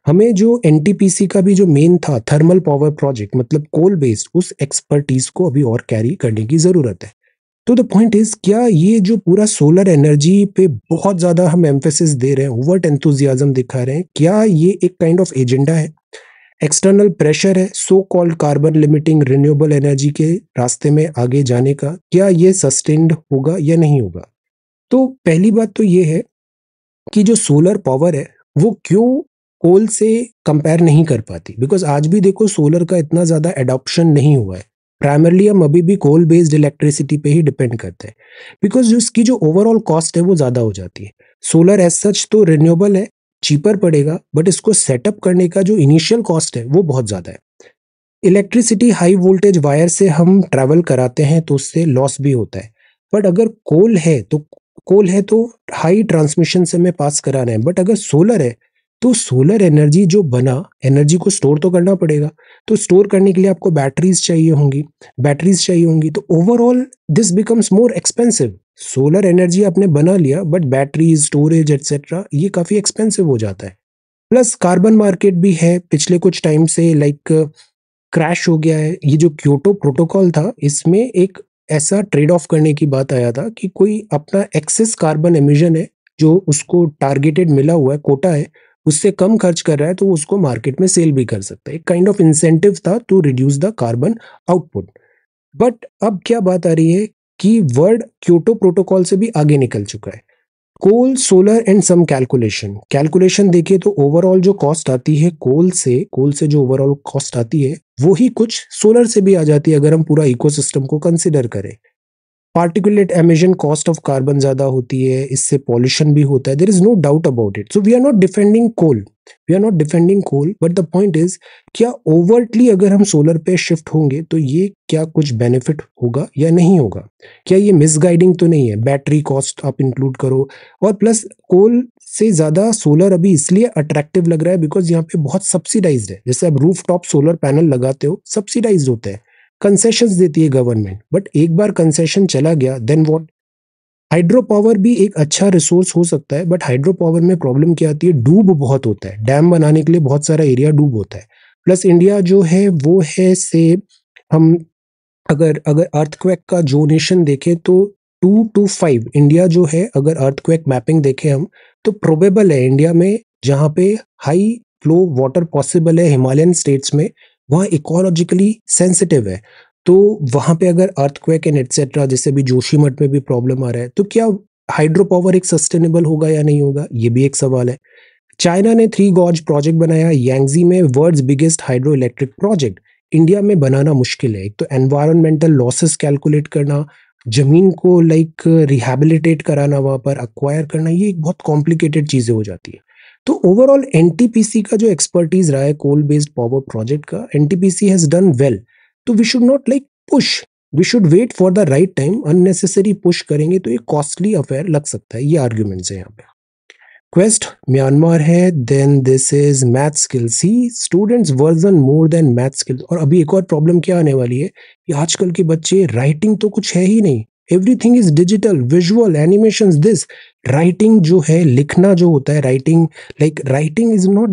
हमें जो एनटीपीसी का भी जो मेन था थर्मल पावर प्रोजेक्ट, मतलब कोल बेस्ड, उस एक्सपर्टीज को अभी और कैरी करने की जरूरत है। तो द पॉइंट इज, क्या ये जो पूरा सोलर एनर्जी पे बहुत ज्यादा हम एम्फेसिस दे रहे हैं, ओवर्ट एंथुजियाज्म दिखा रहे हैं, क्या ये एक काइंड ऑफ एजेंडा है, एक्सटर्नल प्रेशर है, so called carbon limiting renewable energy के रास्ते में आगे जाने का? क्या ये सस्टेन्ड होगा या नहीं होगा? तो पहली बात तो ये है कि जो सोलर पावर है वो क्यों कोल से कंपेयर नहीं कर पाती, बिकॉज आज भी देखो सोलर का इतना ज्यादा एडॉप्शन नहीं हुआ है, प्राइमरली हम अभी भी कोल बेस्ड इलेक्ट्रिसिटी पे ही डिपेंड करते हैं, बिकॉज जो इसकी जो ओवरऑल कॉस्ट है वो ज्यादा हो जाती है। सोलर एज सच तो रिन्यूएबल है, चीपर पड़ेगा, बट इसको सेटअप करने का जो इनिशियल कॉस्ट है वो बहुत ज्यादा है। इलेक्ट्रिसिटी हाई वोल्टेज वायर से हम ट्रैवल कराते हैं तो उससे लॉस भी होता है, बट अगर कोल है तो हाई ट्रांसमिशन से हमें पास कराना है, बट अगर सोलर है तो सोलर एनर्जी जो बना, एनर्जी को स्टोर तो करना पड़ेगा, तो स्टोर करने के लिए आपको बैटरीज चाहिए होंगी, तो overall this becomes more expensive. Solar energy आपने बना लिया, बट बैटरीज, स्टोरेज एटसेट्रा ये काफी एक्सपेंसिव हो जाता है। प्लस कार्बन मार्केट भी है पिछले कुछ टाइम से लाइक क्रैश हो गया है। ये जो क्योटो प्रोटोकॉल था इसमें एक ऐसा ट्रेड ऑफ करने की बात आया था कि कोई अपना एक्सेस कार्बन एमिशन है जो उसको टारगेटेड मिला हुआ है, कोटा है, उससे कम खर्च कर रहा है तो वो उसको मार्केट में सेल भी कर सकता है। एक काइंड ऑफ इंसेंटिव था to reduce the carbon output. But अब क्या बात आ रही है कि वर्ल्ड क्योटो प्रोटोकॉल से भी आगे निकल चुका है। Coal, solar and some calculation calculation देखिए तो ओवरऑल जो कॉस्ट आती है कोल से जो ओवरऑल कॉस्ट आती है वो ही कुछ सोलर से भी आ जाती है अगर हम पूरा इकोसिस्टम को कंसिडर करें। Particulate emission cost of carbon ज्यादा होती है, इससे पॉल्यूशन भी होता है, there is no doubt about it. So we are not defending coal but the point is क्या ओवरटली अगर हम सोलर पे शिफ्ट होंगे तो ये क्या कुछ बेनिफिट होगा या नहीं होगा? क्या ये मिसगाइडिंग तो नहीं है? बैटरी कॉस्ट आप इंक्लूड करो और प्लस कोल से ज्यादा सोलर अभी इसलिए अट्रैक्टिव लग रहा है बिकॉज यहाँ पे बहुत सब्सिडाइज्ड है। जैसे आप रूफ टॉप सोलर पैनल लगाते हो, सब्सिडाइज्ड होते हैं, कंसेशंस देती है गवर्नमेंट। बट एक बार कंसेशन चला गया देन व्हाट? हाइड्रो पावर भी एक अच्छा रिसोर्स हो सकता है बट हाइड्रो पावर में प्रॉब्लम क्या आती है, डूब बहुत होता है, डैम बनाने के लिए बहुत सारा एरिया डूब होता है। प्लस इंडिया जो है वो है से हम अगर अगर अर्थक्वेक का जोनेशन देखें तो 2 to 5 इंडिया जो है, अगर अर्थक्वेक मैपिंग देखें हम तो प्रोबेबल है इंडिया में जहाँ पे हाई फ्लो वाटर पॉसिबल है हिमालयन स्टेट्स में, वहाँ इकोलॉजिकली सेंसिटिव है। तो वहाँ पे अगर अर्थक्वेक एंड एटसेट्रा, जैसे भी जोशीमठ में भी प्रॉब्लम आ रहा है, तो क्या हाइड्रो पावर एक सस्टेनेबल होगा या नहीं होगा, ये भी एक सवाल है। चाइना ने थ्री गॉर्ज प्रोजेक्ट बनाया यांगजी में, world's biggest hydro electric project. India में बनाना मुश्किल है। एक तो एनवायरमेंटल लॉसेस कैलकुलेट करना, जमीन को लाइक रिहैबिलिटेट कराना, वहां पर अक्वायर करना, ये एक बहुत कॉम्प्लिकेटेड चीजें हो जाती है। तो ओवरऑल एनटीपीसी का जो एक्सपर्टीज रहा है कोल बेस्ड पावर प्रोजेक्ट का, एनटीपीसी हैज डन वेल। तो we should not like push, we should wait for the right time. Unnecessary push करेंगे तो ये कॉस्टली अफेयर लग सकता है। ये आर्ग्यूमेंट्स है यहाँ पे। क्वेस्ट म्यांमार है, then this is math skills. See students version more than math skills. और अभी एक और प्रॉब्लम क्या आने वाली है कि आजकल के बच्चे, राइटिंग तो कुछ है ही नहीं, everything is digital, visual animations, this writing जो है, लिखना जो होता है, writing like writing is not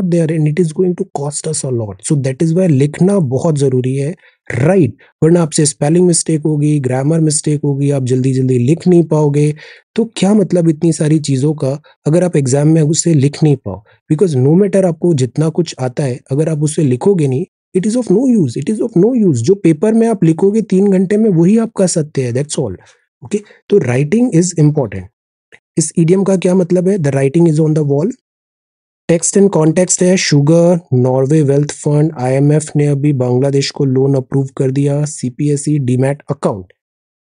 there and it is going to cost us a lot. So that is why लिखना बहुत जरूरी है, राइट? वरना आपसे स्पेलिंग मिस्टेक होगी, ग्रामर मिस्टेक होगी, आप जल्दी जल्दी लिख नहीं पाओगे। तो क्या मतलब इतनी सारी चीजों का अगर आप एग्जाम में उसे लिख नहीं पाओ? बिकॉज नो मैटर आपको जितना कुछ आता है, अगर आप उसे लिखोगे नहीं, it is of no use, it is of no use. जो पेपर में आप लिखोगे 3 घंटे में, वही आप कर सकते हैं, दैट्स ऑल। ओके, तो राइटिंग इज इंपॉर्टेंट। इस इडियम का क्या मतलब है? The writing is on the wall. Text and context है sugar, Norway wealth fund, IMF ने अभी बांग्लादेश को लोन अप्रूव कर दिया, सीपीएसई डीमैट अकाउंट।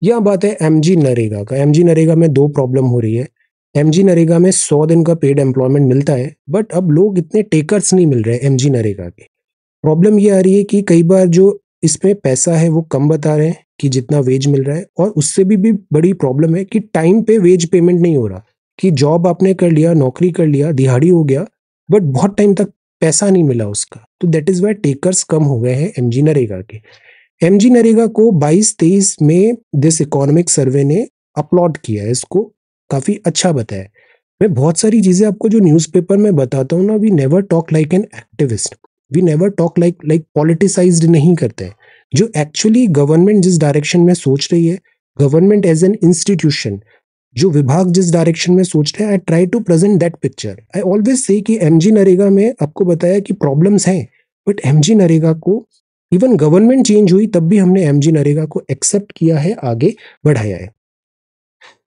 यह बात है एमजी नरेगा का। एमजी नरेगा में दो प्रॉब्लम हो रही है। एमजी नरेगा में 100 दिन का पेड एम्प्लॉयमेंट मिलता है बट अब लोग इतने टेकर्स नहीं मिल रहे एमजी नरेगा के। प्रॉब्लम ये आ रही है कि कई बार जो इसमें पैसा है वो कम बता रहे हैं कि जितना वेज मिल रहा है, और उससे भी बड़ी प्रॉब्लम है कि टाइम पे वेज पेमेंट नहीं हो रहा। कि जॉब आपने कर लिया, नौकरी कर लिया, दिहाड़ी हो गया, बट बहुत टाइम तक पैसा नहीं मिला उसका। तो दैट इज वाई टेकर्स कम हो गए हैं एमजी नरेगा के। एमजी नरेगा को 22-23 में दिस इकोनॉमिक सर्वे ने अपलॉड किया है, इसको काफी अच्छा बताया। मैं बहुत सारी चीजें आपको जो न्यूज़पेपर में बताता हूँ ना, we never talk like an activist, we never talk like politicised नहीं करते हैं। जो एक्चुअली गवर्नमेंट जिस डायरेक्शन में सोच रही है, गवर्नमेंट एज एन इंस्टीट्यूशन, जो विभाग जिस डायरेक्शन में सोच रहे हैं, I try to present that picture. I always say कि एमजी नरेगा में आपको बताया कि प्रॉब्लम्स हैं, बट एमजी नरेगा को इवन गवर्नमेंट चेंज हुई तब भी हमने एमजी नरेगा को एक्सेप्ट किया है, आगे बढ़ाया है।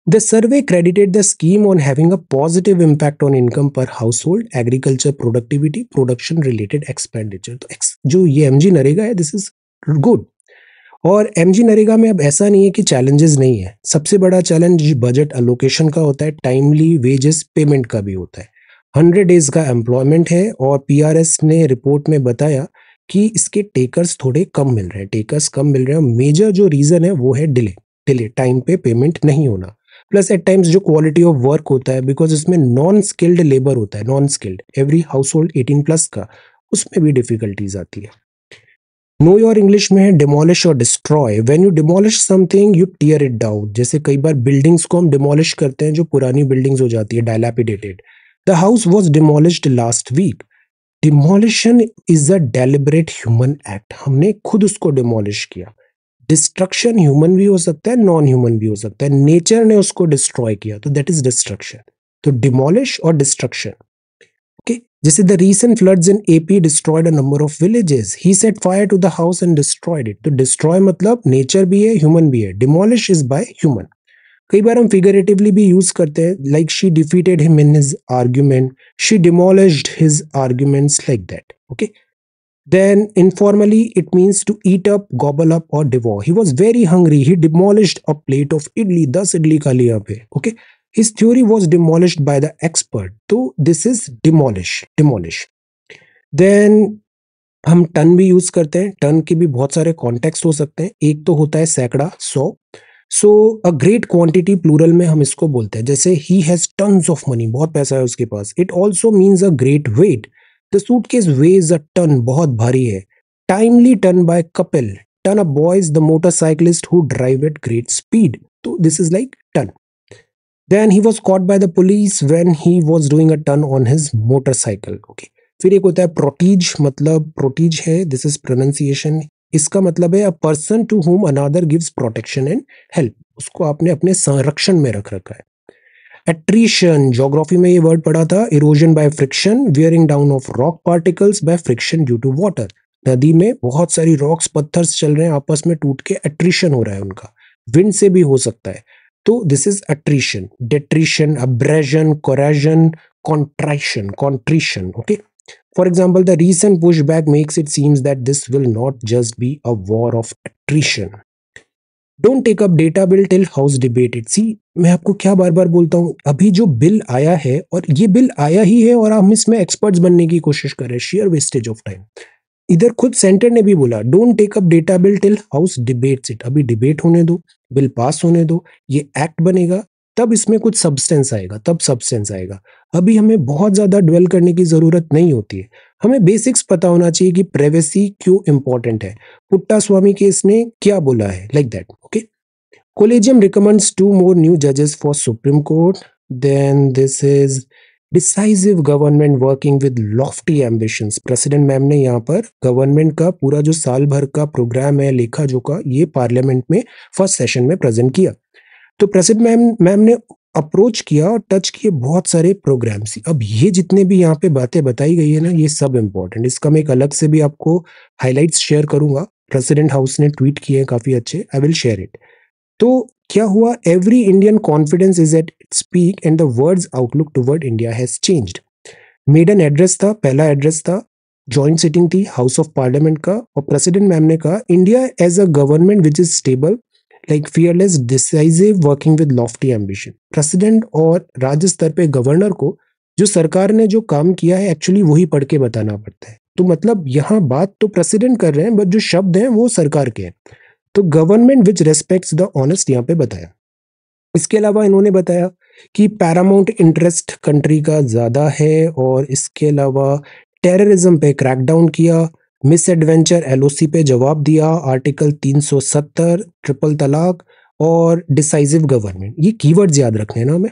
The survey credited the scheme on having a positive impact on income per household, agriculture productivity, production related expenditure। तो जो ये एमजी नरेगा है, दिस इज गुड। और एमजी नरेगा में अब ऐसा नहीं है कि चैलेंजेस नहीं है। सबसे बड़ा चैलेंज बजट अलोकेशन का होता है, टाइमली वेजेस पेमेंट का भी होता है। 100 डेज का एम्प्लॉयमेंट है और पीआरएस ने रिपोर्ट में बताया कि इसके टेकर्स थोड़े कम मिल रहे हैं, टेकर्स कम मिल रहे हैं। मेजर जो रीजन है वो है डिले टाइम पे पेमेंट नहीं होना। प्लस एट टाइम्स जो क्वालिटी ऑफ वर्क होता है, बिकॉज इसमें नॉन स्किल्ड लेबर होता है, non skilled every house hold 18+ का, उसमें भी डिफिकल्टीज आती है। नो योर इंग्लिश में है डिमोलिश और destroy. When you demolish something you tear it down. जैसे कई बार बिल्डिंग्स को हम डिमोलिश करते हैं, जो पुरानी बिल्डिंग्स हो जाती है dilapidated, the house was demolished last week. Demolition is a deliberate human act, हमने खुद उसको डिमोलिश किया। डिस्ट्रक्शन ह्यूमन भी हो सकता है, नॉन ह्यूमन भी हो सकता है, नेचर ने उसको डिस्ट्रॉय किया, तो दैट इज डिस्ट्रक्शन। तो डिमोलिश और डिस्ट्रक्शन। ओके, जैसे the recent floods in AP destroyed a number of villages, he set fire to the house and destroyed it. तो डिस्ट्रॉय मतलब नेचर भी है, ह्यूमन भी है, डिमोलिश इज बाय ह्यूमन। कई बार हम फिगरेटिवली भी यूज करते हैं, like she defeated him in his argument, she demolished his arguments, like that. Okay, then informally it means to eat up, gobble up or devour. He was very hungry, he demolished a plate of idli, 10 idli खा लिया पे। Okay, his theory was demolished by the expert, तो this is demolish. Then हम ton भी use करते हैं, ton के भी बहुत सारे कॉन्टेक्स्ट हो सकते हैं। एक तो होता है सैकड़ा, 100। So a great quantity plural में हम इसको बोलते हैं, जैसे he has tons of money, बहुत पैसा है उसके पास। It also means a great weight, the suitcase weighs a ton, बहुत भारी है। Timely ton by Kapil, ton a boys the motorcyclist who drive at great speed, तो this is like ton. Then he was caught by the police when he was doing a turn on his motorcycle. Okay. फिर एक होता है proteases, मतलब proteases है, this is pronunciation. इसका मतलब है a person to whom another gives protection and help, उसको आपने अपने संरक्षण में रख रखा है। एट्रीशन, ज्योग्राफी में ये वर्ड पढ़ा था, erosion by friction, wearing down of rock particles by friction due to water. नदी में बहुत सारी रॉक्स, पत्थर्स चल रहे हैं, आपस में टूट के एट्रीशन हो रहा है उनका, विंड से भी हो सकता है, तो this is attrition. Detrition, abrasion, corrosion, contrition. Okay, for example, the recent pushback makes it seems that this will not just be a war of attrition. Don't take up data bill till house debated. See, मैं आपको क्या बार बार बोलता हूँ, अभी जो bill आया है, और ये बिल आया ही है और हम इसमें एक्सपर्ट्स बनने की कोशिश कर रहे हैं, शेयर वेस्टेज ऑफ टाइम। इधर खुद सेंटर ने भी बोला, don't take up data bill till house debates it, अभी डिबेट होने दो, बिल पास होने दो, ये एक्ट बनेगा, तब इसमें कुछ सब्सटेंस आएगा, तब सब्सटेंस आएगा। अभी हमें बहुत ज्यादा ड्वेल करने की जरूरत नहीं होती है, हमें बेसिक्स पता होना चाहिए कि प्राइवेसी क्यों इंपॉर्टेंट है, पुट्टा स्वामी केस ने क्या बोला है, like that. Okay, Collegium recommends 2 more new judges for Supreme Court. Then this is decisive government working with lofty ambitions. President ma'am ने यहाँ पर गवर्नमेंट का पूरा जो साल भर का प्रोग्राम है, लेखा जोखा, ये पार्लियामेंट में फर्स्ट सेशन में प्रेजेंट किया। तो प्रेसिडेंट मैम ने अप्रोच किया और टच किए बहुत सारे प्रोग्राम्स। अब ये जितने भी यहाँ पे बातें बताई गई है ना, ये सब इंपॉर्टेंट, इसका मैं एक अलग से भी आपको हाईलाइट्स शेयर करूंगा, प्रेसिडेंट हाउस ने ट्वीट किए हैं काफी अच्छे, आई विल शेयर इट। तो क्या हुआ, every Indian confidence is at its peak and the world's outlook toward India has changed. Maiden address था, पहला एड्रेस था, जॉइंट सिटिंग थी हाउस ऑफ पार्लियामेंट का, और प्रेसिडेंट मैम ने कहा, India as a government which is stable, like fearless, decisive, working with lofty ambition. President और राज्य स्तर पे गवर्नर को जो सरकार ने जो काम किया है, एक्चुअली वही पढ़ के बताना पड़ता है। तो मतलब यहाँ बात तो प्रेसिडेंट कर रहे हैं, बट जो शब्द हैं वो सरकार के हैं। तो government which respects the honest यहाँ पे बताया। इसके अलावा इन्होंने बताया कि पैरामाउंट इंटरेस्ट कंट्री का ज्यादा है, और इसके अलावा टेररिज्म पे क्रैकडाउन किया, मिस एडवेंचर एलओसी पे जवाब दिया, आर्टिकल 370, ट्रिपल तलाक और डिसाइसिव गवर्नमेंट, ये कीवर्ड्स याद रखने हैं ना हमें।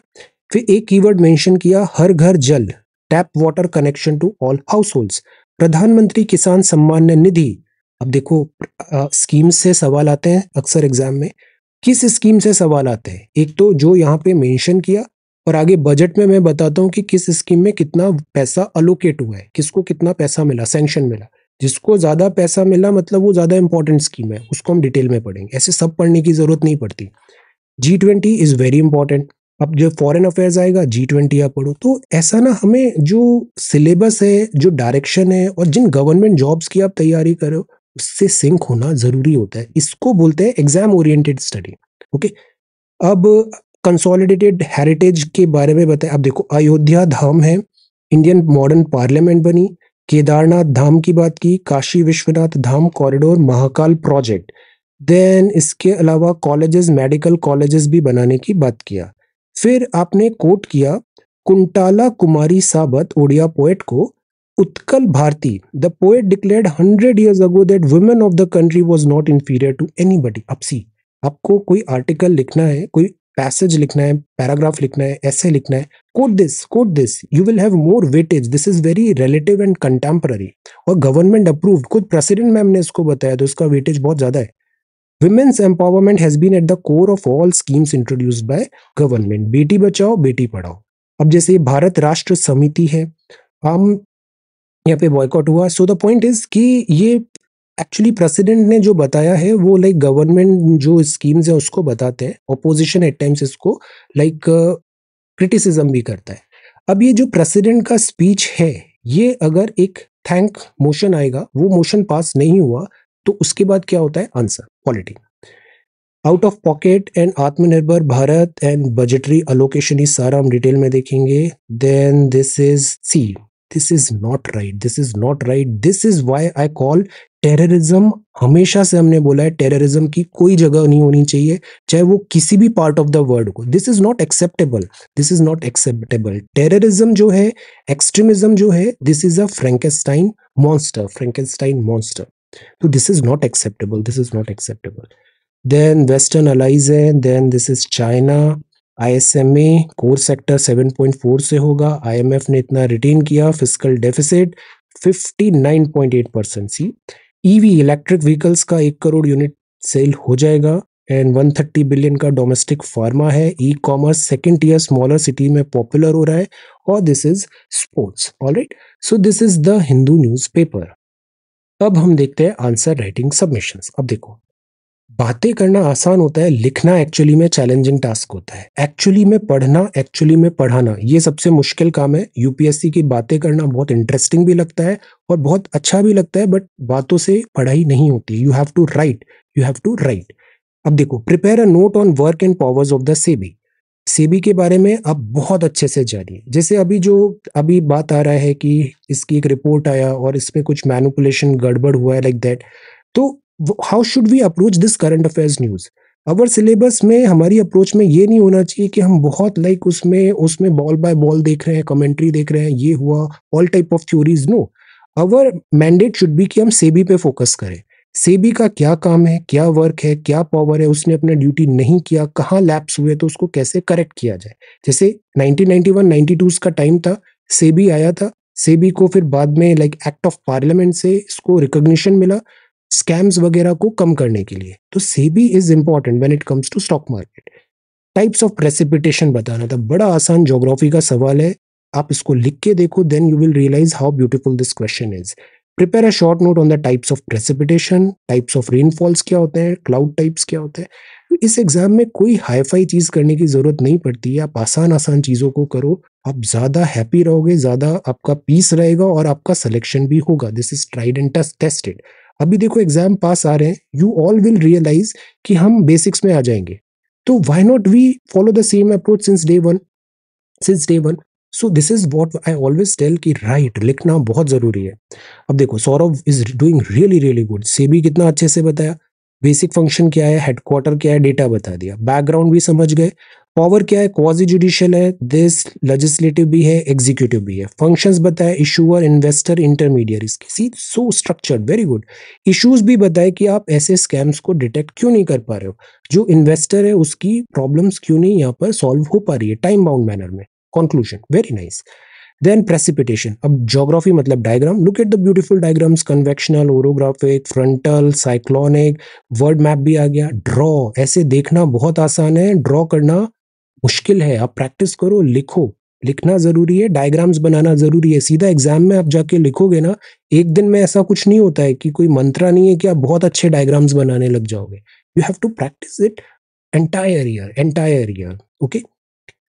फिर एक कीवर्ड मेंशन किया, हर घर जल, tap water connection to all households, प्रधानमंत्री किसान सम्मान निधि। अब देखो, स्कीम से सवाल आते हैं अक्सर एग्जाम में, किस स्कीम से सवाल आते हैं, एक तो जो यहाँ पे मेंशन किया, और आगे बजट में मैं बताता हूँ कि किस स्कीम में कितना पैसा अलोकेट हुआ है, किसको कितना पैसा मिला, सैंक्शन मिला। जिसको ज्यादा पैसा मिला मतलब वो ज्यादा इंपॉर्टेंट स्कीम है, उसको हम डिटेल में पढ़ेंगे, ऐसे सब पढ़ने की जरूरत नहीं पड़ती। G20 is very important. अब जो फॉरेन अफेयर्स आएगा, G20 आप पढ़ो। तो ऐसा ना, हमें जो सिलेबस है, जो डायरेक्शन है, और जिन गवर्नमेंट जॉब्स की आप तैयारी कर रहे हो, उससे सिंक होना जरूरी होता है, इसको बोलते हैं एग्जाम ओरिएंटेड स्टडी। ओके, अब कंसोलिडेटेड हेरिटेज के बारे में बताएं। अब देखो, अयोध्या धाम है, इंडियन मॉडर्न पार्लियामेंट बनी, केदारनाथ धाम की बात की, Kashi Vishwanath Dham corridor, Mahakal project. Then इसके अलावा कॉलेजेस, मेडिकल कॉलेजेस भी बनाने की बात किया। फिर आपने कोट किया कुंटाला कुमारी साबत, ओडिया पोएट को, Utkal Bharati, the poet declared 100 years ago that women of the country was not inferior to anybody। अब सी, आपको कोई आर्टिकल लिखना है, कोई पैसेज लिखना है, पैराग्राफ लिखना है, ऐसे लिखना है, quote this, you will have more weightage, this is very relative and contemporary और गवर्नमेंट अप्रूव्ड, खुद प्रेसिडेंट मैम ने इसको बताया तो इसका वेटेज बहुत ज्यादा है। Women's empowerment has been at the core of all schemes introduced by government. Beti Bachao Beti Padhao. अब जैसे भारत राष्ट्र समिति है, हम यहाँ पे बॉयकॉट हुआ, सो द पॉइंट इज कि ये एक्चुअली प्रेसिडेंट ने जो बताया है वो लाइक गवर्नमेंट जो स्कीम्स है उसको बताते हैं, ऑपोजिशन एट टाइम्स इसको लाइक क्रिटिसिज्म भी करता है। अब ये जो प्रेसिडेंट का स्पीच है, ये अगर एक थैंक मोशन आएगा, वो मोशन पास नहीं हुआ तो उसके बाद क्या होता है, answer polity. Out of pocket and आत्मनिर्भर भारत एंड बजटरी अलोकेशन, ये सारा हम डिटेल में देखेंगे। Then this is see, this is not right, this is not right, this is why I call terrorism. हमेशा से हमने बोला है टेररिज्म की कोई जगह नहीं होनी चाहिए, चाहे वो किसी भी पार्ट ऑफ द वर्ल्ड को। This is not acceptable, this is not acceptable. Terrorism जो है, एक्सट्रीमिज्म जो है, this is a Frankenstein monster, Frankenstein monster. तो this is not acceptable, this is not acceptable. Then western allies है, then this is China, ISMA core sector 7.4 से होगा, IMF ने इतना रिटेन किया, fiscal deficit 59.8%। See EV electric vehicles का 1 crore unit cell हो जाएगा एंड 130 बिलियन का डोमेस्टिक फार्मा है। E commerce second tier smaller city में पॉपुलर हो रहा है और this is sports. Alright, so this is the Hindu newspaper. अब हम देखते हैं आंसर राइटिंग सबमिशंस। अब देखो, बातें करना आसान होता है, लिखना एक्चुअली में चैलेंजिंग टास्क होता है। एक्चुअली में पढ़ना, एक्चुअली में पढ़ाना, ये सबसे मुश्किल काम है। यूपीएससी की बातें करना बहुत इंटरेस्टिंग भी लगता है और बहुत अच्छा भी लगता है, बट बातों से पढ़ाई नहीं होती। You have to write, you have to write. अब देखो, prepare a note on work and powers of the SEBI. SEBI के बारे में अब बहुत अच्छे से जानिए। जैसे अभी बात आ रहा है कि इसकी एक रिपोर्ट आया और इसमें कुछ मैनिपुलेशन गड़बड़ हुआ है लाइक दैट, तो how should we approach this current affairs news. Our syllabus में हमारी अप्रोच में ये नहीं होना चाहिए कि हम बहुत लाइक उसमें उसमें बॉल बाय बॉल देख रहे हैं, कमेंट्री देख रहे हैं, ये हुआ, all type of theories. No, our mandate should be कि हम सेबी पे फोकस करें। सेबी का क्या काम है, क्या वर्क है, क्या पावर है, उसने अपना ड्यूटी नहीं किया, कहाँ लैप्स हुए तो उसको कैसे करेक्ट किया जाए। जैसे 1991-92 का टाइम था, सेबी आया था, सेबी को फिर बाद में लाइक एक्ट ऑफ पार्लियामेंट से इसको रिकॉग्निशन मिला स्कैम्स वगैरह को कम करने के लिए। तो SEBI is important when it comes to stock market. Types of precipitation बताना था, बड़ा आसान ज्योग्राफी का सवाल है, आप इसको लिख के देखो, then you will realise how beautiful this question is. Prepare a short note on the types of precipitation, types of rainfalls क्या होते हैं, क्लाउड टाइप्स क्या होते हैं। इस एग्जाम में कोई हाईफाई चीज करने की जरूरत नहीं पड़ती है, आप आसान आसान चीजों को करो, आप ज्यादा हैप्पी रहोगे, ज्यादा आपका पीस रहेगा और आपका सिलेक्शन भी होगा। This is tried and tested. अभी देखो एग्जाम पास आ रहे हैं, यू ऑल विल रियलाइज कि हम बेसिक्स में आ जाएंगे, तो why not we follow the same approach since day one, since day one. So this is what I always tell कि राइट लिखना बहुत जरूरी है। अब देखो, Saurabh is doing really really good. SEBI कितना अच्छे से बताया, बेसिक फंक्शन क्या है, हेडक्वार्टर क्या है, डेटा बता दिया, बैकग्राउंड भी समझ गए, पावर क्या है, क्वाजी जुडिशियल है, दिस लेजिस्लेटिव भी है, एग्जीक्यूटिव भी है, फंक्शंस बताए, इशूअर, इन्वेस्टर, इंटरमीडियरीज की, सी सो स्ट्रक्चर्ड, वेरी गुड। इश्यूज भी बताए कि आप ऐसे स्कैम्स को डिटेक्ट क्यों नहीं कर पा रहे हो, जो इन्वेस्टर है उसकी प्रॉब्लम्स क्यों नहीं यहाँ पर सॉल्व हो पा रही है टाइम बाउंड मैनर में। Conclusion, very nice. Then precipitation, अब ज्योग्राफी मतलब diagram, look at the beautiful diagrams, convectional, orographic, frontal, cyclonic, world map भी आ गया। ड्रॉ, ऐसे देखना बहुत आसान है, ड्रॉ करना मुश्किल है, आप प्रैक्टिस करो, लिखो, लिखना जरूरी है, डायग्राम्स बनाना जरूरी है। सीधा एग्जाम में आप जाके लिखोगे ना, एक दिन में ऐसा कुछ नहीं होता है कि कोई मंत्रा नहीं है कि आप बहुत अच्छे डायग्राम्स बनाने लग जाओगे। You have to practise it entire year, entire year. Okay,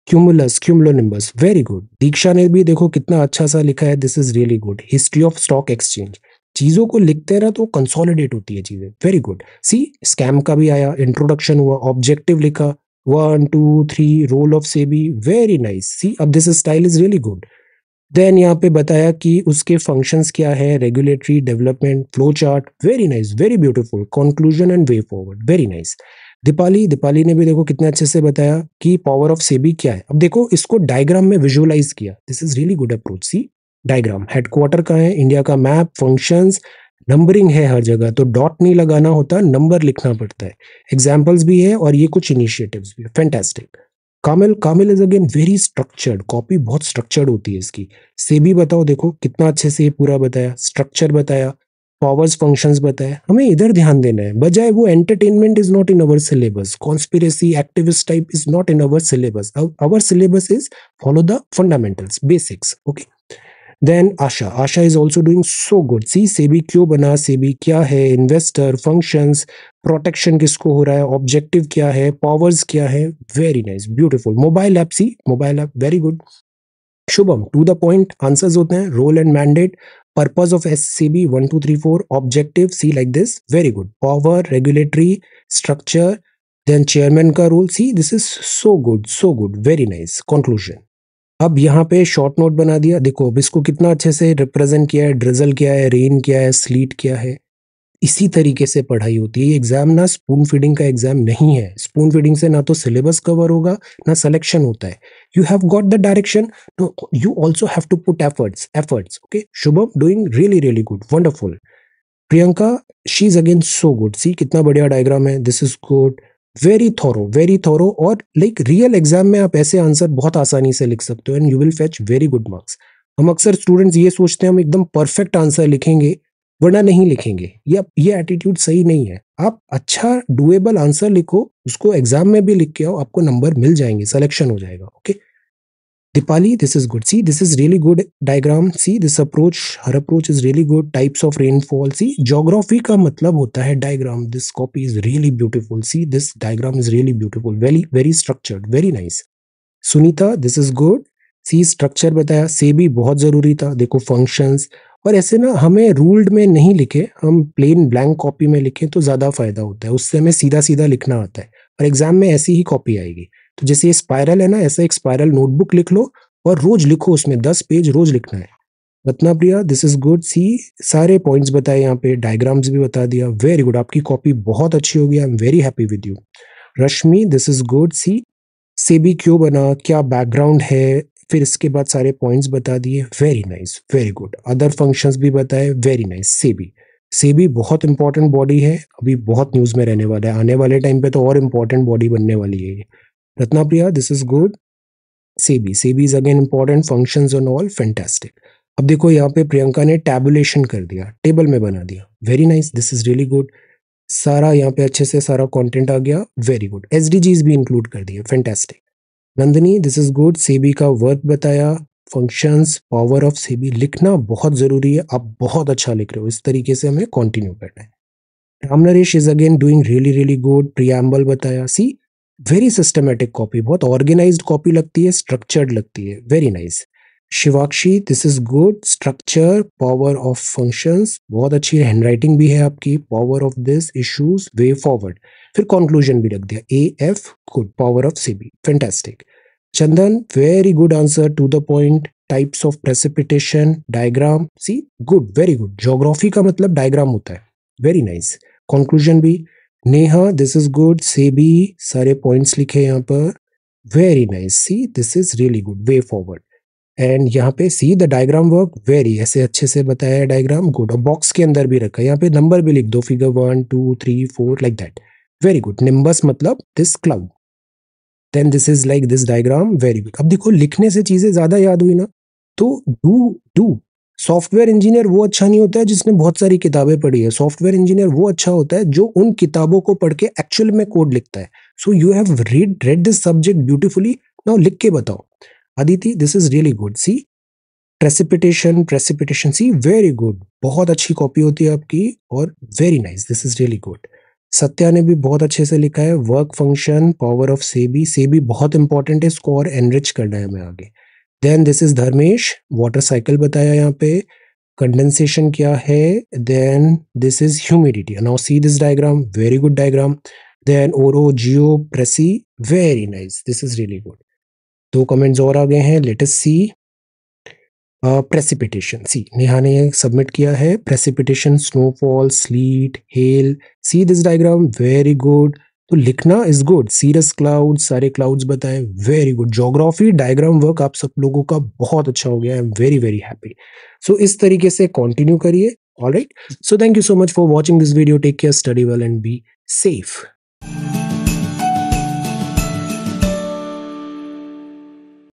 cumulus, cumulonimbus, very good. Diksha ने भी देखो कितना अच्छा सा लिखा है, this is really good. History of stock exchange, चीजों को लिखते रहा तो कंसोलिडेट होती है चीजें, वेरी गुड। सी स्कैम का भी आया, इंट्रोडक्शन हुआ, ऑब्जेक्टिव लिखा, 1 2 3 role of SEBI, very nice. See अब this style is really good. Then यहाँ पे बताया कि उसके फंक्शंस क्या है, regulatory, development, flow chart, very nice, very beautiful. Conclusion and way forward, very nice. Deepali ने भी देखो कितने अच्छे से बताया कि पावर ऑफ सेबी क्या है। अब देखो इसको डायग्राम में विजुअलाइज किया, this is really good approach. See diagram, headquarter का है, इंडिया का मैप, फंक्शंस, नंबरिंग है हर जगह, तो डॉट नहीं लगाना होता, नंबर लिखना पड़ता है। एग्जाम्पल्स भी है और ये कुछ इनिशिएटिव्स भी है। Fantastic. Kamil, Kamil is again very structured, copy बहुत स्ट्रक्चर्ड होती है इसकी। से भी बताओ, देखो कितना अच्छे से ये पूरा बताया, स्ट्रक्चर बताया, पावर्स फंक्शंस बताया। हमें इधर ध्यान देना है, बजाय वो entertainment is not in our syllabus, conspiracy activist type is not in our syllabus. Our syllabus is follow the fundamentals, basics. Okay, then Asha, Asha is also doing so good. See, SEBI क्यों बना, सेबी क्या है, इन्वेस्टर, फंक्शंस, प्रोटेक्शन किसको हो रहा है, objective क्या है, पावर्स क्या है। Very nice, beautiful. Mobile app, see mobile app, very good. Shubham, to the point answers होते हैं, role and mandate, purpose of SCB 1 2 3 4, objective, see like this, very good. Power, regulatory, structure, then chairman का role, see this is so good, so good, very nice. Conclusion, अब यहाँ पे short note बना दिया, देखो अब इसको कितना अच्छे से रिप्रेजेंट किया है, ड्रिजल क्या है, रेन क्या है, स्लीट क्या है। इसी तरीके से पढ़ाई होती है। ये एग्जाम ना स्पून फीडिंग का एग्जाम नहीं है। स्पून फीडिंग से ना तो सिलेबस कवर होगा, ना सिलेक्शन होता है। You have got the direction, you also have to put efforts, efforts. Okay, Shubham doing really really good, wonderful. Priyanka, she is again so good, see कितना बढ़िया डायग्राम है, this is good, very thorough, very thorough. और like real exam में आप ऐसे answer बहुत आसानी से लिख सकते हो and you will fetch very good marks. हम अक्सर स्टूडेंट्स ये सोचते हैं हम एकदम परफेक्ट आंसर लिखेंगे, वरना नहीं लिखेंगे। ये एटीट्यूड सही नहीं है। आप अच्छा डुएबल आंसर लिखो, उसको एग्जाम में भी लिख के आओ, आपको नंबर मिल जाएंगे, सिलेक्शन हो जाएगा। Okay, Dipali, this is good. See, this is really good diagram. See, this approach, her approach is really good. Types of rainfall. See, geography का मतलब होता है diagram. This copy is really beautiful. See, this diagram is really beautiful. Very, very structured. Very nice. Sunita, this is good. See, structure बताया, से भी बहुत जरूरी था, देखो फंक्शंस। और ऐसे ना हमें रूल्ड में नहीं लिखे, हम प्लेन ब्लैंक कॉपी में लिखें तो ज्यादा फायदा होता है, उससे हमें सीधा सीधा लिखना आता है और एग्जाम में ऐसी ही कॉपी आएगी। तो जैसे ये स्पाइरल है ना, ऐसा एक स्पाइरल नोटबुक लिख लो और रोज लिखो, उसमें 10 पेज रोज लिखना है। Ratna Priya, this is good. सी, सारे पॉइंट्स बताए, यहाँ पे डायग्राम्स भी बता दिया, वेरी गुड, आपकी कॉपी बहुत अच्छी होगी, I am very happy with you. Rashmi, this is good. See, SEBI क्यों बना, क्या बैकग्राउंड है, फिर इसके बाद सारे पॉइंट्स बता दिए, very nice, very good. Other functions भी बताए, वेरी नाइस। सेबी, सेबी बहुत इंपॉर्टेंट बॉडी है, अभी बहुत न्यूज में रहने वाला है, आने वाले टाइम पे तो और इंपॉर्टेंट बॉडी बनने वाली है ये। Ratna Priya, this is good. SEBI, SEBI is again important, functions and all, fantastic. अब देखो यहाँ पे प्रियंका ने टैबुलेशन कर दिया, टेबल में बना दिया, very nice, this is really good. सारा यहाँ पे अच्छे से सारा कंटेंट आ गया, वेरी गुड। एसडीजीज भी इंक्लूड कर दिए, fantastic. Nandini, this is good. SEBI का वर्क बताया, फंक्शंस, पावर ऑफ सेबी, लिखना बहुत जरूरी है, आप बहुत अच्छा लिख रहे हो, इस तरीके से हमें कंटिन्यू करना है। Ram Naresh is again doing really really good, preamble बताया, सी वेरी सिस्टमेटिक कॉपी, बहुत ऑर्गेनाइज्ड कॉपी लगती है, स्ट्रक्चर्ड लगती है, very nice. Shivakshi, this is good, structure, power of functions, बहुत अच्छी हैंडराइटिंग भी है आपकी, power of this, issues, way forward, फिर कंक्लूजन भी रख दिया, A F, good, power of SEBI, fantastic. Chandan, very good answer, to the point, types of precipitation, diagram, C good, very गुड, ज्योग्राफी का मतलब डायग्राम होता है, वेरी नाइस। कंक्लूजन भी। नेहा, दिस इज गुड, से भी सारे पॉइंट्स लिखे यहाँ पर, very nice. See, this is really good, way forward. And यहाँ पे see the diagram work, very, ऐसे अच्छे से बताया है डायग्राम, गुड। और बॉक्स के अंदर भी रखा है, यहाँ पे नंबर भी लिख दो, figure 1 2 3 4 like that, very good. Nimbus मतलब this cloud, then this is like this diagram, very good. अब देखो लिखने से चीजें ज्यादा याद हुई ना, तो डू सॉफ्टवेयर इंजीनियर वो अच्छा नहीं होता है जिसने बहुत सारी किताबें पढ़ी है, सॉफ्टवेयर इंजीनियर वो अच्छा होता है जो उन किताबों को पढ़ के एक्चुअल में कोड लिखता है। So you have read this subject beautifully, now लिख के बताओ। Aditi, this is really good. See, precipitation, precipitation, see very good, बहुत अच्छी कॉपी होती है आपकी, और very nice, this is really good. Satya ने भी बहुत अच्छे से लिखा है, work function, power of SEBI, SEBI बहुत इंपॉर्टेंट है, इसको और एनरिच करना है हमें आगे। Then this is Dharmesh, water cycle बताया यहाँ पे, कंडेंसेशन क्या है, then this is humidity, now see this diagram, very good diagram. Then ओरो जियो प्रेसी, very nice, this is really good. दो कमेंट्स और आ गए हैं, लेट अस सी। प्रेसिपिटेशन, सी नेहा ने सबमिट किया है, precipitation, snowfall, slit, hello, see this diagram, very good. तो लिखना इज गुड, सीरस क्लाउड, सारे क्लाउड्स बताए, वेरी गुड। ज्योग्राफी डायग्राम वर्क आप सब लोगों का बहुत अच्छा हो गया, I am very very happy. So इस तरीके से कंटिन्यू करिए, All right. So thank you so much for watching this video. Take care, study well, and be safe.